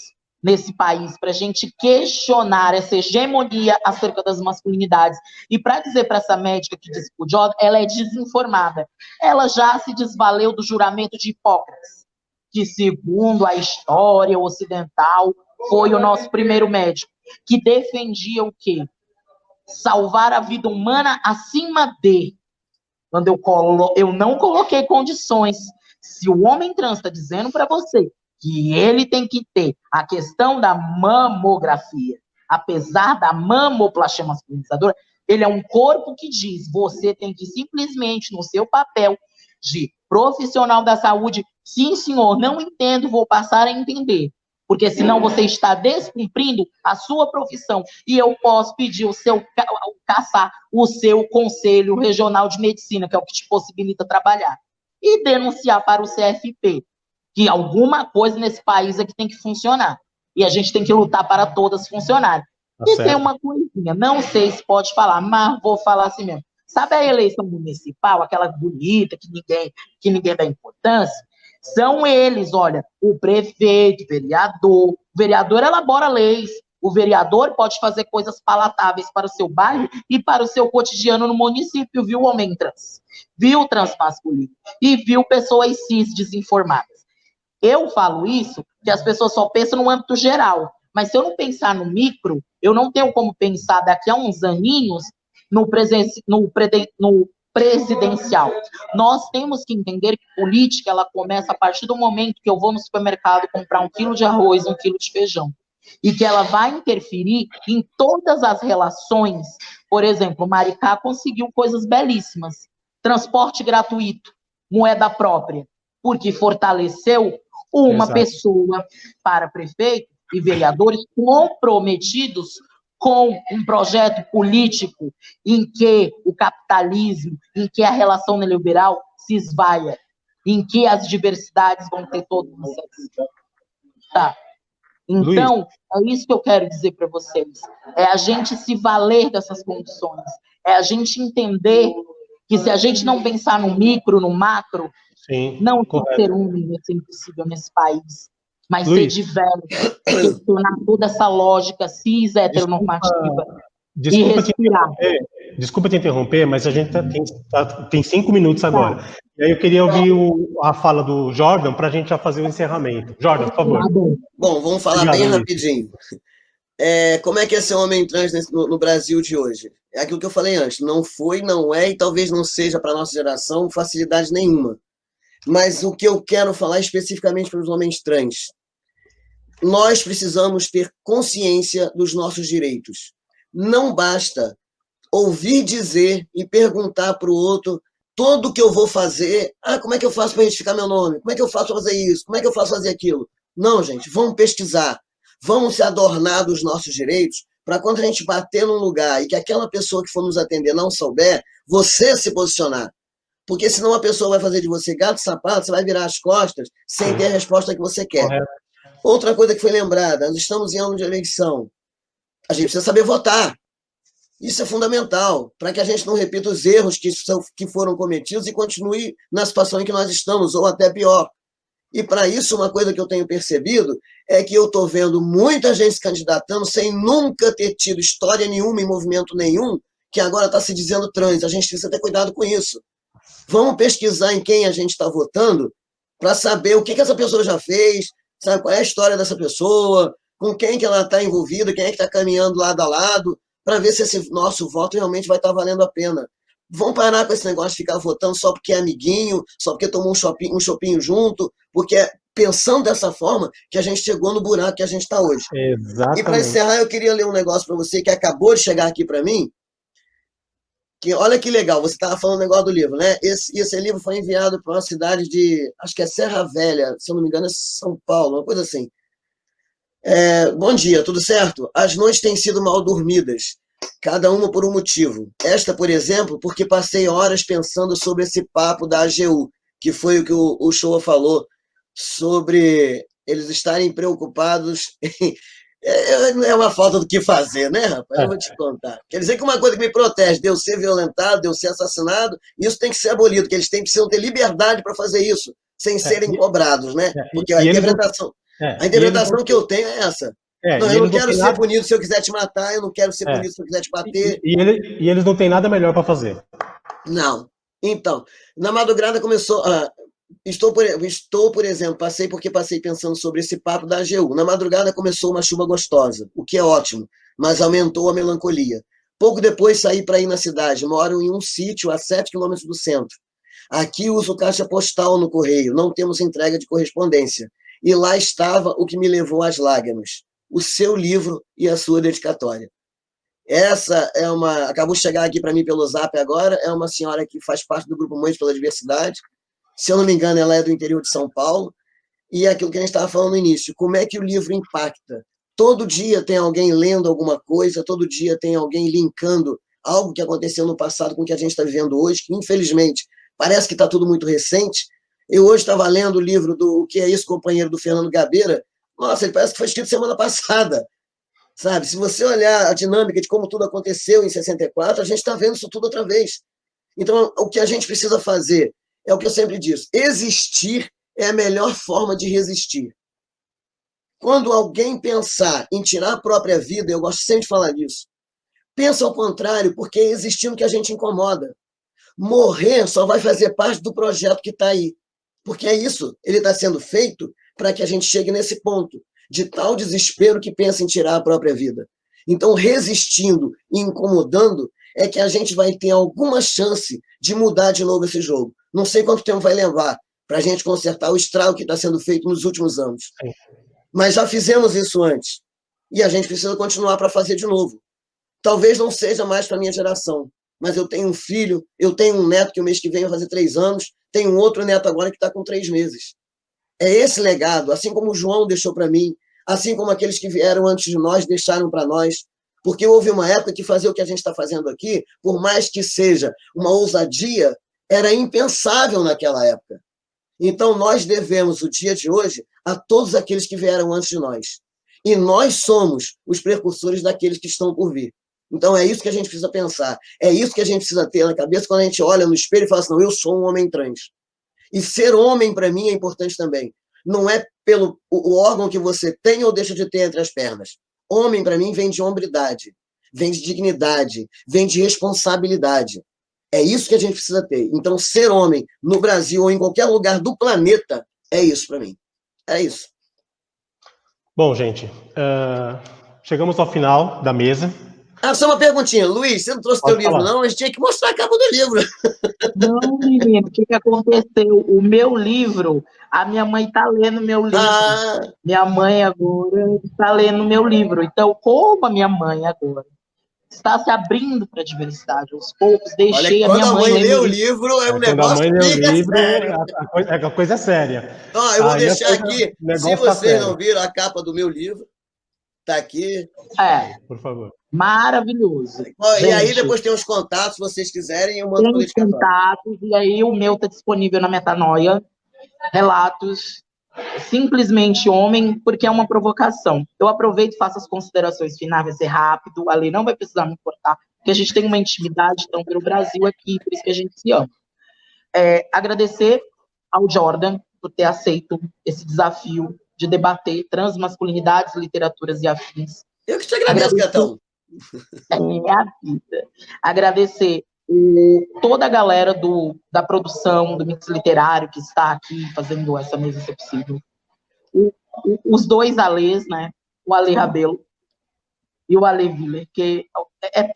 nesse país, para a gente questionar essa hegemonia acerca das masculinidades. E para dizer para essa médica que disse o John, ela é desinformada. Ela já se desvaleu do juramento de Hipócrates, que, segundo a história ocidental, foi o nosso primeiro médico, que defendia o quê? Salvar a vida humana acima de. Quando eu não coloquei condições. Se o homem trans está dizendo para você que ele tem que ter a questão da mamografia, apesar da mamoplastia masculinizadora, ele é um corpo que diz, você tem que simplesmente, no seu papel de profissional da saúde, sim, senhor, não entendo, vou passar a entender. Porque senão você está descumprindo a sua profissão. E eu posso pedir caçar o seu Conselho Regional de Medicina, que é o que te possibilita trabalhar. E denunciar para o CFP, que alguma coisa nesse país aqui tem que funcionar. E a gente tem que lutar para todas funcionarem. E tem uma coisinha, não sei se pode falar, mas vou falar assim mesmo. Sabe a eleição municipal, aquela bonita, que ninguém dá importância? São eles, olha, o prefeito, o vereador elabora leis, o vereador pode fazer coisas palatáveis para o seu bairro e para o seu cotidiano no município, viu, homem trans? Viu transmasculino? E viu pessoas cis desinformadas. Eu falo isso que as pessoas só pensam no âmbito geral, mas se eu não pensar no micro, eu não tenho como pensar daqui a uns aninhos no presidencial. Nós temos que entender que política, ela começa a partir do momento que eu vou no supermercado comprar 1 quilo de arroz, 1 quilo de feijão. E que ela vai interferir em todas as relações. Por exemplo, Maricá conseguiu coisas belíssimas. Transporte gratuito, moeda própria, porque fortaleceu uma pessoa para prefeito e vereadores comprometidos com um projeto político em que o capitalismo, em que a relação neoliberal se esvaia, em que as diversidades vão ter todo o acesso. Tá. Então, é isso que eu quero dizer para vocês. É a gente se valer dessas condições. É a gente entender que se a gente não pensar no micro, no macro, não ser homem vai ser impossível nesse país. Mas ser diverso, questionar toda essa lógica cis heteronormativa e respirar. Desculpa te interromper, mas a gente tem 5 minutos agora. E aí eu queria ouvir a fala do Jordan para a gente já fazer o encerramento. Jordan, por favor. Bom, vamos falar bem rapidinho. Como é que é ser homem trans no Brasil de hoje? É aquilo que eu falei antes. Não foi, não é e talvez não seja para a nossa geração facilidade nenhuma. Mas o que eu quero falar especificamente para os homens trans, nós precisamos ter consciência dos nossos direitos. Não basta ouvir dizer e perguntar para o outro tudo o que eu vou fazer. Como é que eu faço para retificar meu nome? Como é que eu faço para fazer isso? Como é que eu faço para fazer aquilo? Não, gente, vamos pesquisar. Vamos se adornar dos nossos direitos para quando a gente bater num lugar e que aquela pessoa que for nos atender não souber, você se posicionar. Porque senão a pessoa vai fazer de você gato e sapato, você vai virar as costas sem ter a resposta que você quer. Correto. Outra coisa que foi lembrada, nós estamos em ano de eleição. A gente precisa saber votar. Isso é fundamental, para que a gente não repita os erros que foram cometidos e continue na situação em que nós estamos, ou até pior. E para isso, uma coisa que eu tenho percebido é que eu estou vendo muita gente se candidatando sem nunca ter tido história nenhuma em movimento nenhum, que agora está se dizendo trans. A gente precisa ter cuidado com isso. Vamos pesquisar em quem a gente está votando para saber o que essa pessoa já fez, sabe qual é a história dessa pessoa, com quem que ela está envolvida, quem é que está caminhando lado a lado, para ver se esse nosso voto realmente vai estar valendo a pena. Vamos parar com esse negócio de ficar votando só porque é amiguinho, só porque tomou um chopinho junto, porque é pensando dessa forma que a gente chegou no buraco que a gente está hoje. Exatamente. E para encerrar, eu queria ler um negócio para você que acabou de chegar aqui para mim, que olha que legal, você estava falando o negócio do livro, né? Esse livro foi enviado para uma cidade de, acho que é Serra Velha, se eu não me engano é São Paulo, uma coisa assim. Bom dia, tudo certo? As noites têm sido mal dormidas, cada uma por um motivo. Esta, por exemplo, porque passei horas pensando sobre esse papo da AGU, que foi o que o Shoa falou, sobre eles estarem preocupados é uma falta do que fazer, né, rapaz? Eu vou te contar. Quer dizer que uma coisa que me protege de eu ser violentado, de eu ser assassinado, isso tem que ser abolido, que eles precisam ter liberdade para fazer isso, sem serem cobrados, né? Porque a interpretação que eu tenho é essa. Eu não quero ser punido se eu quiser te matar, eu não quero ser punido se eu quiser te bater. E eles não têm nada melhor para fazer. Não. Então, na madrugada começou... Estou, por exemplo, passei pensando sobre esse papo da AGU. Na madrugada começou uma chuva gostosa, o que é ótimo, mas aumentou a melancolia. Pouco depois saí para ir na cidade. Moro em um sítio a 7 quilômetros do centro. Aqui uso caixa postal no correio, não temos entrega de correspondência. E lá estava o que me levou às lágrimas: o seu livro e a sua dedicatória. Essa é acabou de chegar aqui para mim pelo Zap agora, é uma senhora que faz parte do Grupo Mães pela Diversidade. Se eu não me engano, ela é do interior de São Paulo. E é aquilo que a gente estava falando no início, como é que o livro impacta? Todo dia tem alguém lendo alguma coisa, todo dia tem alguém linkando algo que aconteceu no passado com o que a gente está vivendo hoje, que infelizmente parece que está tudo muito recente. Eu hoje estava lendo o livro do O Que É Isso, Companheiro, do Fernando Gabeira. Nossa, ele parece que foi escrito semana passada. Sabe? Se você olhar a dinâmica de como tudo aconteceu em 64, a gente está vendo isso tudo outra vez. Então, o que a gente precisa fazer é o que eu sempre disse: existir é a melhor forma de resistir. Quando alguém pensar em tirar a própria vida, eu gosto sempre de falar disso, pensa ao contrário, porque é existindo que a gente incomoda. Morrer só vai fazer parte do projeto que está aí. Porque é isso, ele está sendo feito para que a gente chegue nesse ponto de tal desespero que pensa em tirar a própria vida. Então, resistindo e incomodando é que a gente vai ter alguma chance de mudar de novo esse jogo. Não sei quanto tempo vai levar para a gente consertar o estrago que está sendo feito nos últimos anos. Mas já fizemos isso antes. E a gente precisa continuar para fazer de novo. Talvez não seja mais para a minha geração, mas eu tenho um filho, eu tenho um neto que o mês que vem vai fazer 3 anos, tenho um outro neto agora que está com 3 meses. É esse legado, assim como o João deixou para mim, assim como aqueles que vieram antes de nós deixaram para nós, porque houve uma época que fazer o que a gente está fazendo aqui, por mais que seja uma ousadia, era impensável naquela época. Então, nós devemos o dia de hoje a todos aqueles que vieram antes de nós. E nós somos os precursores daqueles que estão por vir. Então, é isso que a gente precisa pensar. É isso que a gente precisa ter na cabeça quando a gente olha no espelho e fala assim: não, eu sou um homem trans. E ser homem, para mim, é importante também. Não é pelo o órgão que você tem ou deixa de ter entre as pernas. Homem, para mim, vem de hombridade, vem de dignidade, vem de responsabilidade. É isso que a gente precisa ter. Então, ser homem no Brasil ou em qualquer lugar do planeta é isso para mim. É isso. Bom, gente, chegamos ao final da mesa. Só uma perguntinha. Luiz, você não trouxe teu livro, não? A gente tinha que mostrar a capa do livro. Não, menino, o que aconteceu? O meu livro, a minha mãe está lendo meu livro. Minha mãe agora está lendo meu livro. Então, como a minha mãe agora está se abrindo para a diversidade aos poucos, deixei a minha mãe ler. Quando a mãe lê o livro, é um negócio sério. A coisa é séria. Eu vou deixar aqui, se vocês não viram a capa do meu livro, está aqui. Por favor. Maravilhoso. E aí depois tem os contatos, se vocês quiserem, eu mando tem os contatos, e aí o meu está disponível na Metanoia. Relatos, simplesmente homem, porque é uma provocação. Eu aproveito e faço as considerações finais, vai ser rápido, a lei não vai precisar me cortar, porque a gente tem uma intimidade tão pelo Brasil aqui, por isso que a gente se ama. Agradecer ao Jordan por ter aceito esse desafio de debater transmasculinidades, literaturas e afins. Eu que te agradeço, Gatão. É minha vida. Agradecer toda a galera da produção, do Mix Literário, que está aqui fazendo essa mesa ser possível. Os 2 Alês, né? O Ale Rabelo e o Ale Viller, que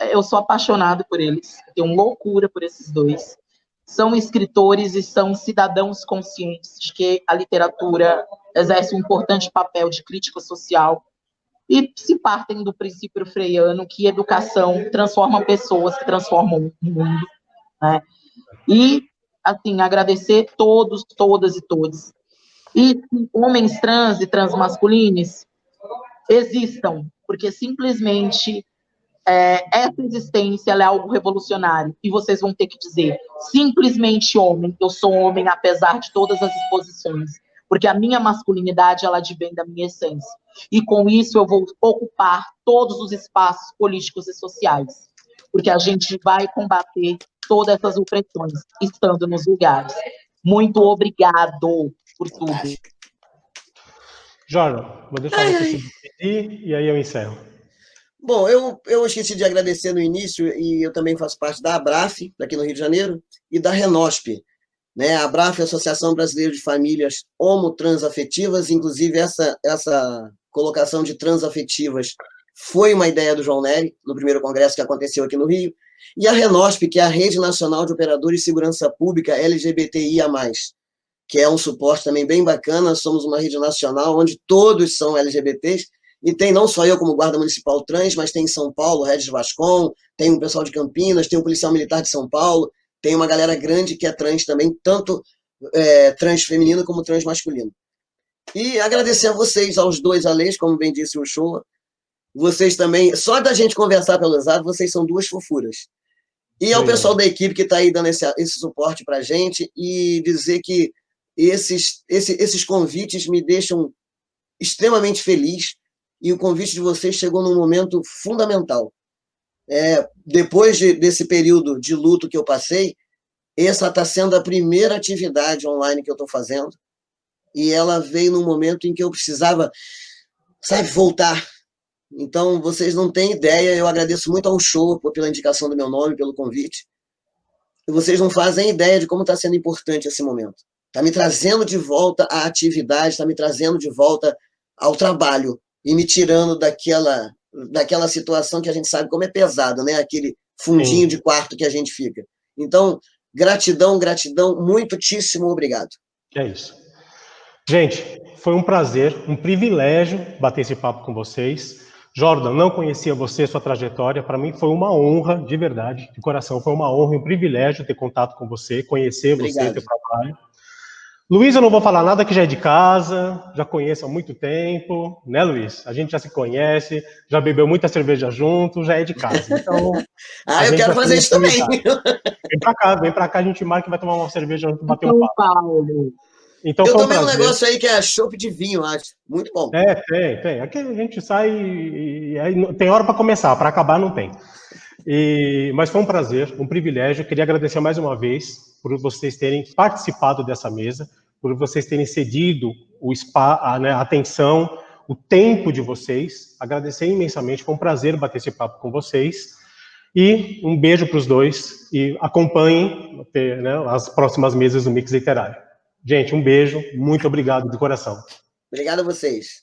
eu sou apaixonado por eles, eu tenho loucura por esses 2. São escritores e são cidadãos conscientes de que a literatura exerce um importante papel de crítica social e se partem do princípio freiano que educação transforma pessoas, que transformam o mundo, né? E, assim, agradecer todos, todas e todos. E homens trans e transmasculinos existam, porque simplesmente essa existência é algo revolucionário, e vocês vão ter que dizer, simplesmente homem, eu sou homem apesar de todas as exposições, porque a minha masculinidade, ela advém da minha essência. E com isso eu vou ocupar todos os espaços políticos e sociais, porque a gente vai combater todas essas opressões, estando nos lugares. Muito obrigado por tudo. Jordan, vou deixar você se despedir e aí eu encerro. Bom, eu esqueci de agradecer no início, e eu também faço parte da ABRAF, aqui no Rio de Janeiro, e da RENOSP, né? A ABRAF, Associação Brasileira de Famílias Homotransafetivas, inclusive essa colocação de transafetivas foi uma ideia do João Nery, no primeiro congresso que aconteceu aqui no Rio, e a RENOSP, que é a Rede Nacional de Operadores de Segurança Pública LGBTIA+, que é um suporte também bem bacana. Somos uma rede nacional onde todos são LGBTs, e tem não só eu como guarda municipal trans, mas tem em São Paulo, Regis Vascon, tem um pessoal de Campinas, tem um policial militar de São Paulo, tem uma galera grande que é trans também, tanto trans feminino como trans masculino. E agradecer a vocês, aos dois Alês, como bem disse o Shoa. Vocês também, só da gente conversar pelo WhatsApp, vocês são duas fofuras. E ao pessoal da equipe que está aí dando esse suporte para a gente, e dizer que esses convites me deixam extremamente feliz, e o convite de vocês chegou num momento fundamental. Depois desse período de luto que eu passei, essa está sendo a primeira atividade online que eu estou fazendo, e ela veio num momento em que eu precisava, sabe, voltar. Então, vocês não têm ideia, eu agradeço muito ao Show pela indicação do meu nome, pelo convite, e vocês não fazem ideia de como está sendo importante esse momento. Está me trazendo de volta à atividade, está me trazendo de volta ao trabalho, e me tirando daquela situação que a gente sabe como é pesado, né? Aquele fundinho de quarto que a gente fica. Então, gratidão, muitíssimo obrigado. É isso. Gente, foi um prazer, um privilégio bater esse papo com vocês. Jordan, não conhecia você, sua trajetória. Para mim foi uma honra, de verdade, de coração. Foi uma honra e um privilégio ter contato com você, conhecer você, teu trabalho. Luiz, eu não vou falar nada, que já é de casa, já conheço há muito tempo, né, Luiz? A gente já se conhece, já bebeu muita cerveja junto, já é de casa. Então, eu quero fazer isso também. Vem pra cá, a gente marca e vai tomar uma cerveja junto, bater um papo. Então, eu tomei um negócio aí que é chopp de vinho, acho. Muito bom. Tem. Aqui a gente sai e aí tem hora para começar, para acabar não tem. Mas foi um prazer, um privilégio. Queria agradecer mais uma vez por vocês terem participado dessa mesa, por vocês terem cedido a atenção, o tempo de vocês. Agradecer imensamente, foi um prazer bater esse papo com vocês. E um beijo para os dois e acompanhem, né, as próximas mesas do Mix Literário. Gente, um beijo, muito obrigado de coração. Obrigado a vocês.